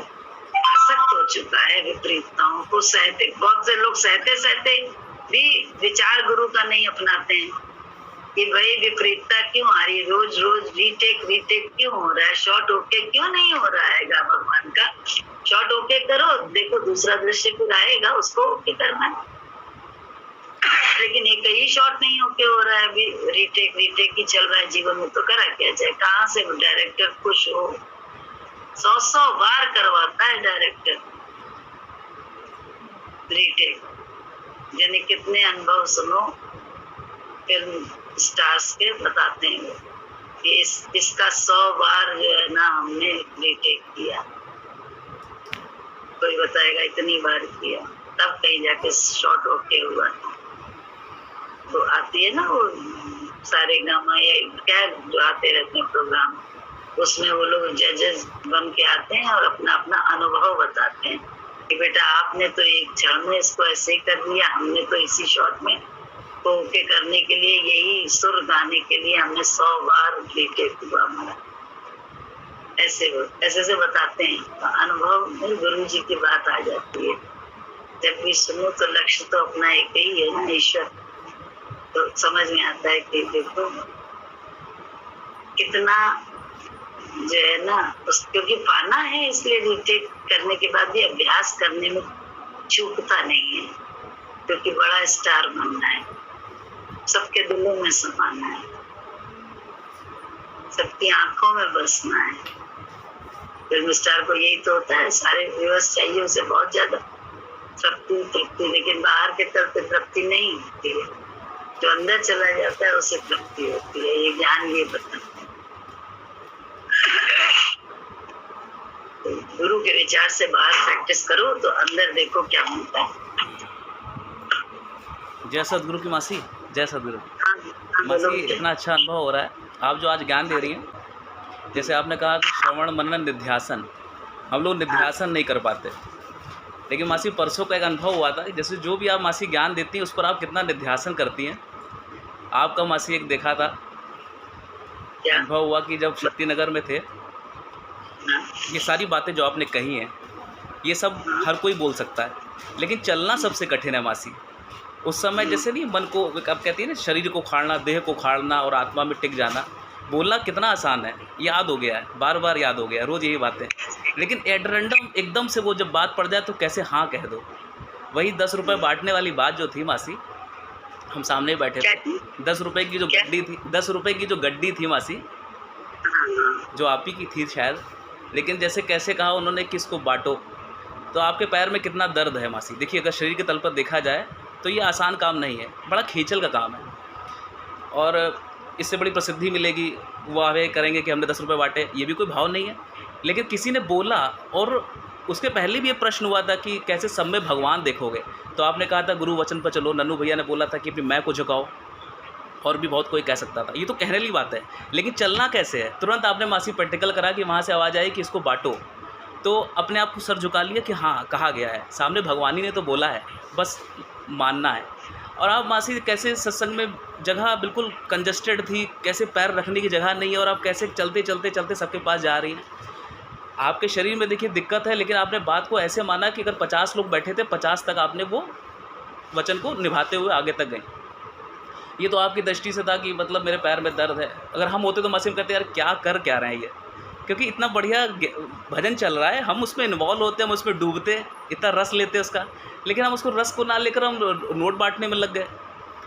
S1: आसक्त हो चुका है विपरीतताओं को सहते। बहुत से लोग सहते भी विचार गुरु का नहीं अपनाते हैं कि भाई विपरीतता क्यों आ रही है, रोज रीटेक क्यों हो रहा है, शॉर्ट ओके क्यों नहीं हो रहा है भगवान का। शॉर्ट ओके करो, देखो दूसरा दृश्य फिर आएगा, उसको ओके करना है। लेकिन एक ही शॉट नहीं ओके हो रहा है, अभी रीटेक ही चल रहा है जीवन में, तो करा क्या जाए। कहाँ से डायरेक्टर खुश हो? 100 बार करवाता है डायरेक्टर रीटेक। यानी कितने अनुभव सुनो फिल्म स्टार्स के, बताते हैं कि इसका 100 बार जो है ना हमने रीटेक किया। कोई बताएगा इतनी बार किया, तब कहीं जाके शॉट ओके हुआ। तो आती है ना वो सारे गामा या क्या जो आते रहते हैं प्रोग्राम, उसमें वो लोग जजेस बन के आते हैं और अपना अपना अनुभव बताते हैं कि बेटा आपने तो एक क्षण में इसको ऐसे कर दिया, हमने तो इसी शॉट में तो ओके करने के लिए, यही सुर गाने के लिए हमने 100 बार रीटेक हुआ हमारा। ऐसे से बताते हैं। तो अनुभव में गुरु जी की बात आ जाती है। जब भी सुनो तो लक्ष्य तो अपना एक ही है ना, ईश्वर। तो समझ में आता है कि देखो कितना जो है ना, क्योंकि पाना है, इसलिए रीटेक करने के बाद भी अभ्यास करने में चूकता नहीं है, क्योंकि बड़ा स्टार बनना है, सबके दिलों में समाना है, सबकी आंखों में बसना है। फिल्म स्टार को यही तो होता है, सारे व्यूअर्स चाहिए उसे बहुत ज्यादा तृप्ति, लेकिन बाहर के तरफ तृप्ति नहीं होती है, जो अंदर चला जाता है उसे तृप्ति होती है। ये ज्ञान ये बताता है। गुरु के विचार से बाहर प्रैक्टिस करो तो अंदर देखो क्या मिलता है।
S2: जय सदगुरु की मासी, जय सदगुरु।
S1: हाँ,
S2: मासी इतना अच्छा अनुभव हो रहा है, आप जो आज ज्ञान दे रही हैं। जैसे आपने कहा कि श्रवण मनन निध्यासन, हम लोग निध्यासन नहीं कर पाते, लेकिन मासी परसों का एक अनुभव हुआ था, जैसे जो भी आप मासी ज्ञान देती हैं उस पर आप कितना निध्यासन करती हैं। आपका मासी एक देखा था अनुभव हुआ कि जब शक्तिनगर में थे, ये सारी बातें जो आपने कही हैं ये सब हर कोई बोल सकता है, लेकिन चलना सबसे कठिन है मासी। उस समय जैसे नहीं मन को, अब कहती है ना, शरीर को उखाड़ना, देह को उखाड़ना और आत्मा में टिक जाना, बोलना कितना आसान है, याद हो गया है, बार बार याद हो गया है, रोज़ यही बातें। लेकिन एट रैंडम एकदम से वो जब बात पड़ जाए तो कैसे हाँ कह दो। वही 10 रुपये बांटने वाली बात जो थी मासी, हम सामने बैठे थे, 10 रुपये की जो गड्डी थी, 10 रुपये की जो गड्डी थी मासी, जो आप ही की थी शायद, लेकिन जैसे कैसे कहा उन्होंने कि इसको बांटो, तो आपके पैर में कितना दर्द है मासी। देखिए, अगर शरीर के तल पर देखा जाए तो ये आसान काम नहीं है, बड़ा खींचल का काम है, और इससे बड़ी प्रसिद्धि मिलेगी, वो आवे करेंगे कि हमने 10 रुपये बांटे, ये भी कोई भाव नहीं है। लेकिन किसी ने बोला, और उसके पहले भी ये प्रश्न हुआ था कि कैसे सब में भगवान देखोगे, तो आपने कहा था गुरु वचन पर चलो। नन्नू भैया ने बोला था कि अपनी मैं को झुकाओ, और भी बहुत कोई कह सकता था। ये तो कहने वाली बात है, लेकिन चलना कैसे है। तुरंत आपने मासी प्रैक्टिकल करा कि वहाँ से आवाज़ आई कि इसको बांटो, तो अपने आप को सर झुका लिया कि हाँ कहा गया है, सामने भगवान ही ने तो बोला है, बस मानना है। और आप मासी कैसे सत्संग में जगह बिल्कुल कंजस्टेड थी, कैसे पैर रखने की जगह नहीं है, और आप कैसे चलते चलते चलते सबके पास जा रही हैं। आपके शरीर में देखिए दिक्कत है, लेकिन आपने बात को ऐसे माना कि अगर 50 लोग बैठे थे, 50 तक आपने वो वचन को निभाते हुए आगे तक गए। ये तो आपकी दृष्टि से था कि मतलब मेरे पैर में दर्द है। अगर हम होते तो मासी कहते यार क्या कर क्या रहे हैं ये, क्योंकि इतना बढ़िया भजन चल रहा है, हम उसमें इन्वॉल्व होते हैं, हम उसमें डूबते, इतना रस लेते हैं उसका, लेकिन हम उसको रस को ना लेकर हम नोट बांटने में लग गए।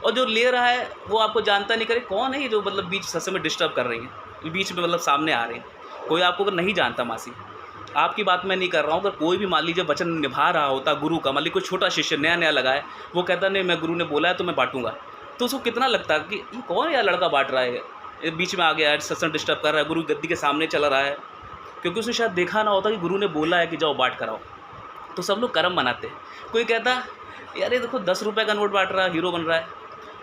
S2: और जो ले रहा है वो आपको जानता नहीं, करे कौन है ये जो मतलब बीच सत्संग में डिस्टर्ब कर रही है, बीच में मतलब सामने आ रहे हैं। कोई आपको अगर नहीं जानता मासी, आपकी बात मैं नहीं कर रहा हूँ, अगर कोई भी मान लीजिए वचन निभा रहा होता गुरु का, मान लीजिए कोई छोटा शिष्य नया नया लगा है, वो कहता नहीं मैं गुरु ने बोला है तो मैं बांटूंगा, तो उसको कितना लगता है कि ये कौन यार लड़का बांट रहा है, ये बीच में आ गया है, सत्संग डिस्टर्ब कर रहा है, गुरु गद्दी के सामने चल रहा है, क्योंकि उसे शायद देखा ना होता कि गुरु ने बोला है कि जाओ बांट कराओ। तो सब लोग कर्म बनाते। कोई कहता यार ये देखो 10 रुपये का नोट बांट रहा है, हीरो बन रहा है।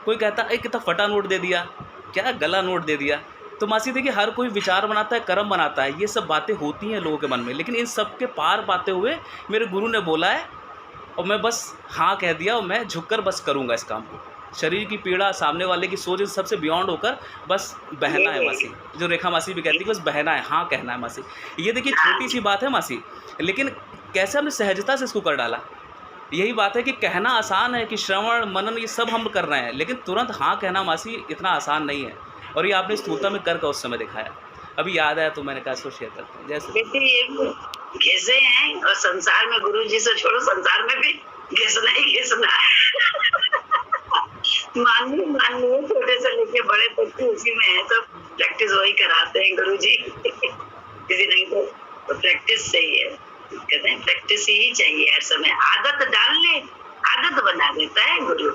S2: कोई कहता एक कितना फटा नोट दे दिया, क्या गला नोट दे दिया। तो मासी देखिए, हर कोई विचार बनाता है, कर्म बनाता है, ये सब बातें होती हैं लोगों के मन में, लेकिन इन सब के पार पाते हुए मेरे गुरु ने बोला है और मैं बस हाँ कह दिया, और मैं झुककर बस करूँगा इस काम को। शरीर की पीड़ा, सामने वाले की सोच, सबसे बियॉन्ड होकर बस बहना है मासी। जो रेखा मासी भी कहती है बस बहना है, हाँ कहना है मासी। ये देखिए छोटी सी बात है मासी, लेकिन कैसे हमने सहजता से इसको कर डाला। यही बात है कि कहना आसान है कि श्रवण मनन ये सब हम कर रहे हैं, लेकिन तुरंत हाँ कहना मासी इतना आसान नहीं है। और ये आपने स्थूलता में कर उस समय दिखाया, अभी याद आया तो मैंने कहा इसको शेयर करते हैं। जैसे
S1: घिसे हैं, और संसार में गुरु जी से छोड़ो, संसार में भी घिसना ही घिसना है। माननीय छोटे से लेके बड़े तक की उसी में है, तो प्रैक्टिस वही कराते हैं गुरु जी। किसी नहीं तो प्रैक्टिस सही है, कहते हैं प्रैक्टिस ही चाहिए हर समय। आदत डालने, आदत बना देता है गुरु।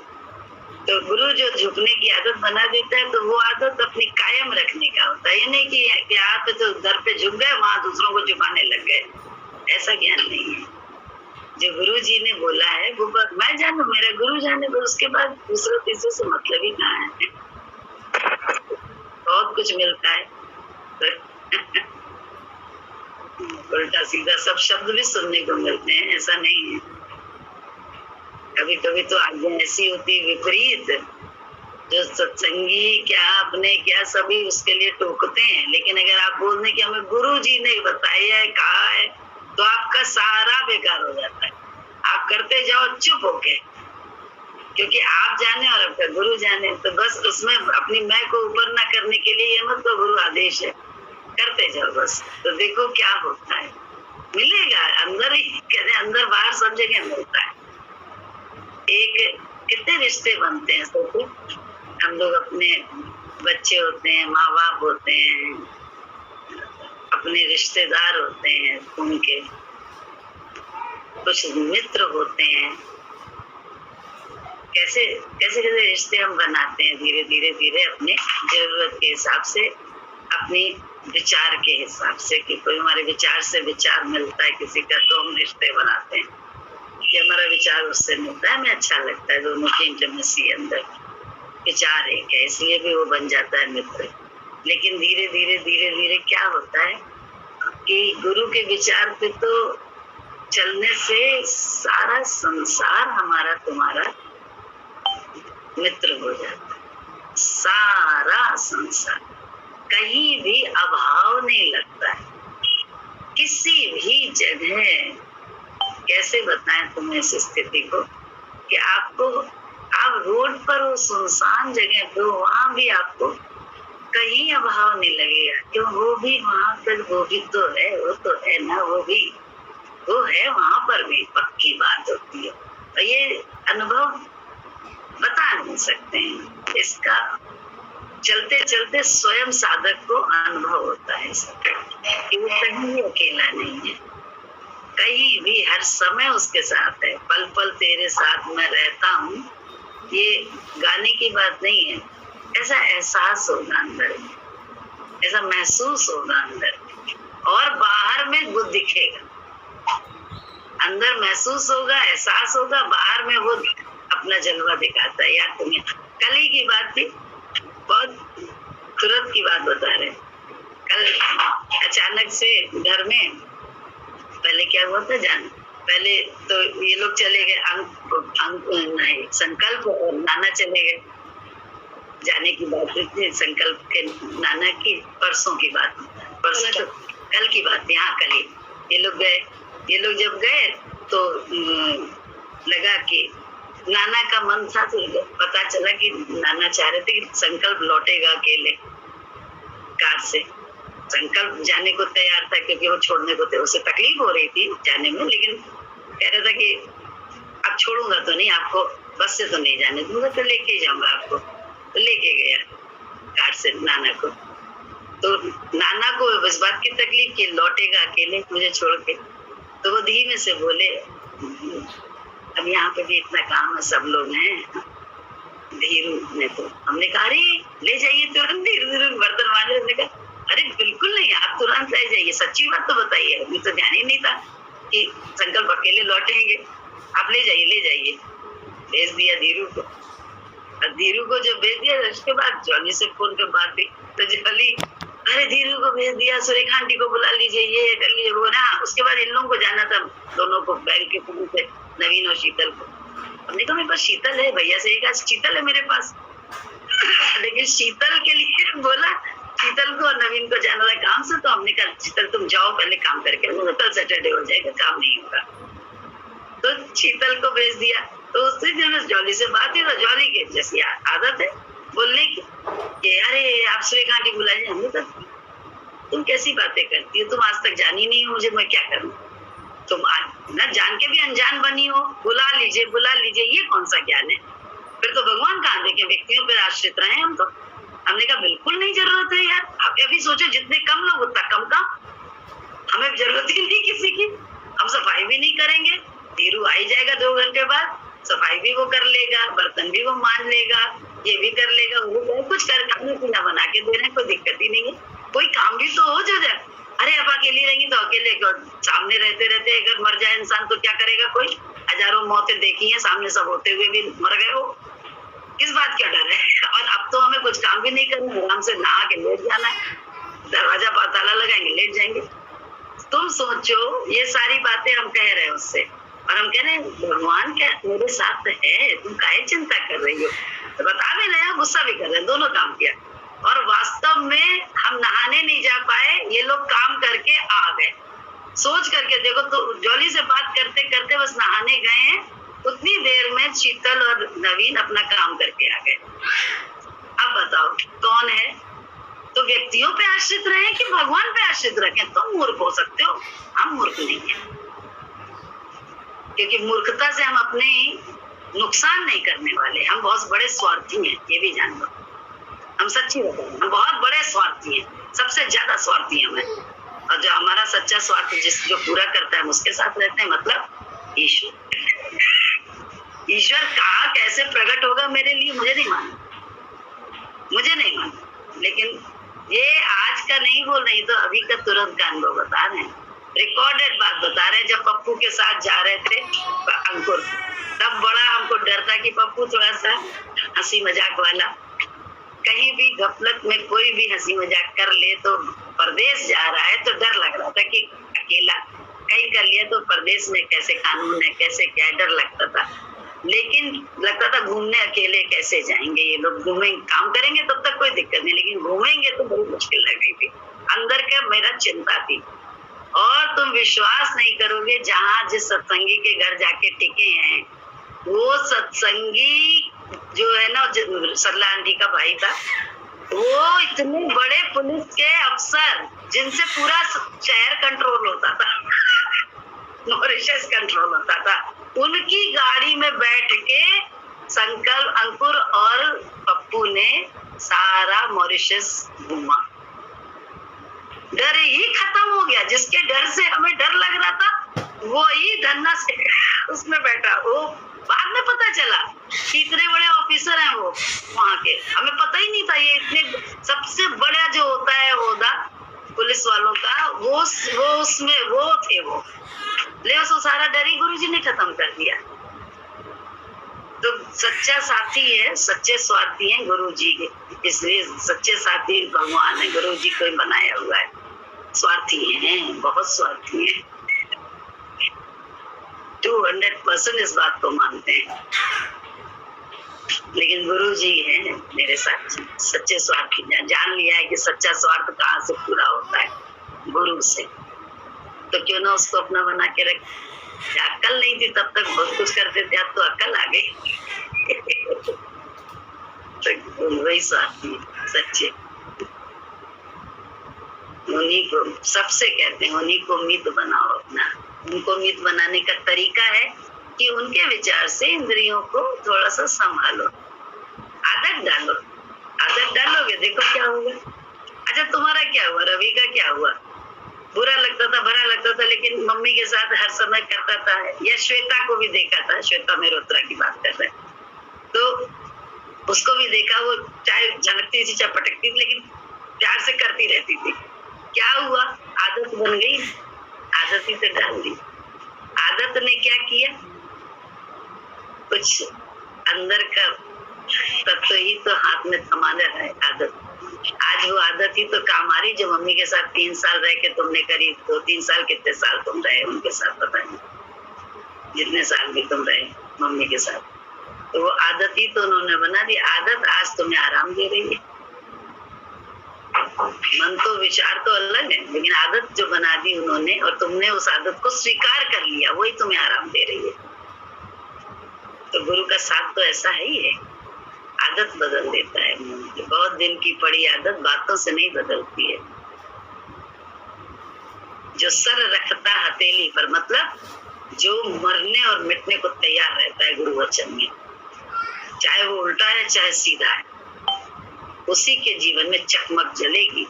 S1: तो गुरु जो झुकने की आदत बना देता है, तो वो आदत अपनी कायम रखने का होता है। ये नहीं कि आप तो दर पे झुक गए, वहां दूसरों को झुकाने लग गए, ऐसा ज्ञान नहीं है। जो गुरु जी ने बोला है वो मैं जानू, मेरा गुरु जाने, तो उसके बाद दूसरे तीसरे से मतलब ही कहाँ है। बहुत कुछ मिलता है, उल्टा सीधा सब शब्द भी सुनने को मिलते हैं, ऐसा नहीं है। कभी कभी तो आज्ञा ऐसी होती विपरीत, जो सत्संगी क्या अपने क्या सभी उसके लिए टोकते हैं। लेकिन अगर आप बोल दें कि हमें गुरु जी ने बताया है, कहा है, तो आपका सारा बेकार हो जाता है। आप करते जाओ चुप होके, क्योंकि आप जाने और आपका गुरु जाने। तो बस उसमें अपनी मैं को ऊपर ना करने के लिए ये मत तो गुरु आदेश है, करते जाओ बस, तो देखो क्या होता है। मिलेगा अंदर ही, कहते अंदर बाहर सब जगह मिलता है। एक कितने रिश्ते बनते हैं, सोचो हम लोग, अपने बच्चे होते हैं, माँ बाप होते हैं, अपने रिश्तेदार होते हैं उनके, कुछ मित्र होते हैं, कैसे कैसे रिश्ते हम बनाते हैं। धीरे धीरे धीरे अपने जरूरत के हिसाब से, अपनी विचार के हिसाब से कि कोई हमारे विचार से विचार मिलता है किसी का तो हम रिश्ते बनाते हैं, कि हमारा विचार उससे मिलता है, हमें अच्छा लगता है, दोनों की इंटीमेसी अंदर विचार एक है, इसलिए भी वो बन जाता है मित्र। लेकिन धीरे धीरे क्या होता है कि गुरु के विचार पे तो चलने से सारा संसार हमारा तुम्हारा मित्र हो जाता है, सारा संसार, कहीं भी अभाव नहीं लगता है किसी भी जगह। कैसे बताएं तुम्हें इस स्थिति को कि आपको, आप रोड पर हो, सुनसान जगह पे हो, वहां भी आपको कहीं अभाव नहीं लगेगा, क्यों? वो भी वहां पर, वो भी तो है, वो तो है ना, वो है वहां पर भी, पक्की बात होती है। और ये अनुभव बता नहीं सकते हैं, इसका चलते चलते स्वयं साधक को अनुभव होता है कि वो कहीं अकेला नहीं है, कहीं भी हर समय उसके साथ है। पल पल तेरे साथ मैं रहता हूँ, ये गाने की बात नहीं है, ऐसा एहसास होगा अंदर, ऐसा महसूस होगा अंदर, और बाहर में वो दिखेगा। अंदर महसूस होगा, एहसास होगा, बाहर में वो अपना जलवा दिखाता है। यार तुम्हें कल ही की बात थी, बहुत तुरंत की बात बता रहे। कल अचानक से घर में, पहले क्या हुआ था जान, पहले तो ये लोग चले गए संकल्प, और नाना चले गए। जाने की बात थी संकल्प के नाना की, परसों की बात, परसों तो कल की बात थी, हाँ कल ही ये लोग गए। ये लोग जब गए तो लगा कि नाना का मन था, तो पता चला कि नाना चाह रहे थे कि संकल्प लौटेगा अकेले कार से। संकल्प जाने को तैयार था क्योंकि वो छोड़ने को थे, उसे तकलीफ हो रही थी जाने में, लेकिन कह रहा था कि अब छोड़ूंगा तो नहीं आपको, बस से तो नहीं जाने दूंगा, तो लेके जाऊंगा आपको। तो लेके गया कार से नाना को। तो नाना को इस बात की तकलीफ कि लौटेगा अकेले मुझे छोड़ के, तो वो धीमे से बोले, अब यहाँ पे भी इतना काम है, सब लोग हैं। धीरू ने तो, हमने कहा अरे ले जाइए तुरंत, धीरे बर्तन मांजे। हमने कहा अरे बिल्कुल नहीं, आप तुरंत ले जाइए, सच्ची बात तो बताइए, मुझे तो ध्यान ही नहीं था कि संकल्प अकेले लौटेंगे, आप ले जाइए। भेज दिया धीरू को, और धीरू को जब भेज दिया उसके बाद जॉली से फोन पे बात हुई, तो जॉली अरे धीरू को भेज दिया, सुरेखा आंटी को बुला लीजिए, ये कर लीजिए वो ना। उसके बाद इन लोगों को जाना था, दोनों को, बैंक के पुलिस से, नवीन और शीतल को। हमने कहा मेरे पास शीतल है, भैया से कहा शीतल है मेरे पास लेकिन शीतल के लिए बोला, शीतल को और नवीन को जाना था काम से, तो हमने कहा शीतल तुम जाओ पहले काम करके, कल सैटरडे हो जाएगा, काम नहीं होगा। तो शीतल को भेज दिया। तो उसी दिन जॉली से बात हुई, तो जॉली के जैसी आदत है बोलने की कि अरे आप सुरेखा आंटी बुलाइए। हमने कहा तुम कैसी बातें करती हो, तुम आज तक जानी नहीं हो, मुझे मैं क्या करूं? तुम आज ना जान के भी अनजान बनी हो, बुला लीजिए, ये कौन सा ज्ञान है? फिर तो भगवान कहाँ देखे, व्यक्तियों पर आश्रित रहे हम तो। हमने कहा बिल्कुल नहीं जरूरत है यार, आप अभी सोचो जितने कम लोग उतना कम काम, हमें जरूरत ही नहीं किसी की, हम सफाई भी नहीं करेंगे। धीरू आ ही जाएगा 2 घंटे बाद, सफाई भी वो कर लेगा, बर्तन भी वो मान लेगा, ये भी कर लेगा, वो कुछ कर, खाना पीना बना के दे रहे हैं, कोई दिक्कत ही नहीं है। कोई काम भी तो हो जो जाए। अरे अब अकेली रहेंगी तो अकेले सामने रहते अगर मर जाए इंसान तो क्या करेगा? कोई हजारों मौतें देखी हैं सामने, सब होते हुए भी मर गए हो, किस बात का डर है? और अब तो हमें कुछ काम भी नहीं करना, आराम से नहा के लेट जाना है, दरवाजा पर ताला लगाएंगे, लेट जाएंगे। तुम सोचो ये सारी बातें हम कह रहे हैं उससे, और हम कह रहे हैं भगवान क्या मेरे साथ है, तुम काहे चिंता कर रही हो? तो बता भी रहे हैं, गुस्सा भी कर रहे हैं, दोनों काम किया। और वास्तव में हम नहाने नहीं जा पाए, ये लोग काम करके आ गए। सोच करके देखो, तो जॉली से बात करते करते बस नहाने गए हैं, उतनी देर में शीतल और नवीन अपना काम करके आ गए। अब बताओ कौन है? तो व्यक्तियों पे आश्रित रहे कि भगवान पे आश्रित रखें? तुम मूर्ख हो सकते हो, हम मूर्ख नहीं है, क्योंकि मूर्खता से हम अपने नुकसान नहीं करने वाले, हम बहुत बड़े स्वार्थी हैं, ये भी जान लो। हम सच्ची बताएं, हम बहुत बड़े स्वार्थी हैं, सबसे ज्यादा स्वार्थी हैं हमें। और जो हमारा सच्चा स्वार्थ जो पूरा करता है हम उसके साथ रहते हैं, मतलब ईश्वर कहाँ कैसे प्रकट होगा मेरे लिए मुझे नहीं मालूम, लेकिन ये आज का नहीं बोल रही, तुरंत का अनुभव बता रहे हैं, रिकॉर्डेड बात बता रहे हैं। जब पप्पू के साथ जा रहे थे अंकुर, तब बड़ा हमको डर था कि पप्पू थोड़ा सा हंसी मजाक वाला, कहीं भी गफलत में कोई भी हंसी मजाक कर ले तो, परदेश जा रहा है तो डर लग रहा था कि अकेला कहीं कर लिया तो परदेश में कैसे कानून है, कैसे क्या, डर लगता था। लेकिन लगता था घूमने अकेले कैसे जाएंगे ये लोग, घूमेंगे काम करेंगे तब तक कोई दिक्कत नहीं, लेकिन घूमेंगे तो बड़ी मुश्किल लग रही थी, अंदर का मेरा चिंता थी। और तुम विश्वास नहीं करोगे, जहाँ जिस सत्संगी के घर जाके टिके हैं, वो सत्संगी जो है ना, सरला आंटी का भाई था, वो इतने बड़े पुलिस के अफसर जिनसे पूरा शहर कंट्रोल होता था, मॉरिशस कंट्रोल होता था, उनकी गाड़ी में बैठ के संकल्प, अंकुर और पप्पू ने सारा मॉरिशस घूमा। डर ही खत्म हो गया, जिसके डर से हमें डर लग रहा था वो ही धन्ना से उसमें बैठा। वो बाद में पता चला कि इतने बड़े ऑफिसर हैं वो वहाँ के, हमें पता ही नहीं था ये इतने, सबसे बड़ा जो होता है ओहदा पुलिस वालों का, वो उसमें वो थे वो। ले उसको सारा डर ही गुरुजी ने खत्म कर दिया। तो सच्चा साथी है, सच्चे स्वार्थी हैं गुरुजी के, इसलिए सच्चे साथी भगवान है, गुरुजी को बनाया हुआ है। स्वार्थी हैं, बहुत स्वार्थी हैं, 200% इस बात को मानते हैं, लेकिन गुरुजी हैं मेरे साथ सच्चे स्वार्थी। जान लिया है कि सच्चा स्वार्थ कहाँ से पूरा होता है, गुरु से। तो क्यों ना उसको अपना बना के रख। अक्ल नहीं थी तब तक बहुत कुछ करते थे, अब तो अक्ल आ गई। तो वही स्वार्थी सच्चे, उन्हीं को सबसे कहते हैं, उन्हीं को मित बनाओ अपना। उनको मित बनाने का तरीका है कि उनके विचार से इंद्रियों को थोड़ा सा संभालो, आदत डालो। आदत डालोगे देखो क्या होगा। अच्छा तुम्हारा क्या हुआ, रवि का क्या हुआ? बुरा लगता था, भरा लगता था, लेकिन मम्मी के साथ हर समय करता था। या श्वेता को भी देखा था, श्वेता मेहरोत्रा की बात कर रहे, तो उसको भी देखा, वो चाहे झनकती थी चाहे पटकती थी, लेकिन प्यार से करती रहती थी। क्या हुआ, आदत बन गई, आदत ही तो डाल दी। आदत ने क्या किया, कुछ अंदर का तत्व ही तो हाथ में थमा रहा है आदत। आज वो आदत ही तो काम आ रही, जो मम्मी के साथ 3 साल रह के तुमने करी। 2-3 साल, कितने साल तुम रहे उनके साथ पता नहीं, जितने साल भी तुम रहे मम्मी के साथ, तो वो आदत ही तो उन्होंने बना दी। आदत आज तुम्हें आराम दे रही है। मन तो विचार तो अलग है, लेकिन आदत जो बना दी उन्होंने, और तुमने उस आदत को स्वीकार कर लिया, वही तुम्हें आराम दे रही है। तो गुरु का साथ तो ऐसा है ही है, आदत बदल देता है। बहुत दिन की पड़ी आदत बातों से नहीं बदलती है। जो सर रखता हथेली पर, मतलब जो मरने और मिटने को तैयार रहता है गुरु वचन में, चाहे वो उल्टा है चाहे सीधा है, उसी के जीवन में चकमक जलेगी।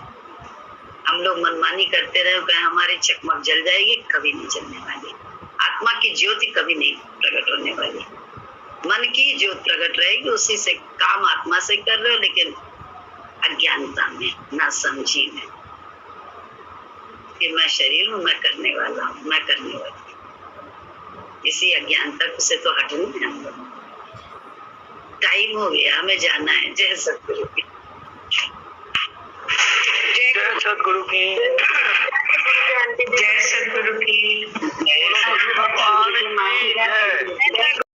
S1: हम लोग मनमानी करते रहे, कहे हमारी चकमक जल जाएगी, कभी नहीं जलने वाली। आत्मा की ज्योति कभी नहीं प्रकट होने वाली, मन की ज्योत प्रकट रहेगी। उसी से काम आत्मा से कर रहे हो, लेकिन अज्ञानता में, ना समझी में कि मैं शरीर हूँ, मैं करने वाला हूँ, मैं करने वाली। इसी अज्ञानता से तो हटना है हम लोग। टाइम हो गया, हमें जाना है। जय सतगुरु की,
S3: जय सतगुरु की,
S1: जय सतगुरु की, जय सतगुरु की।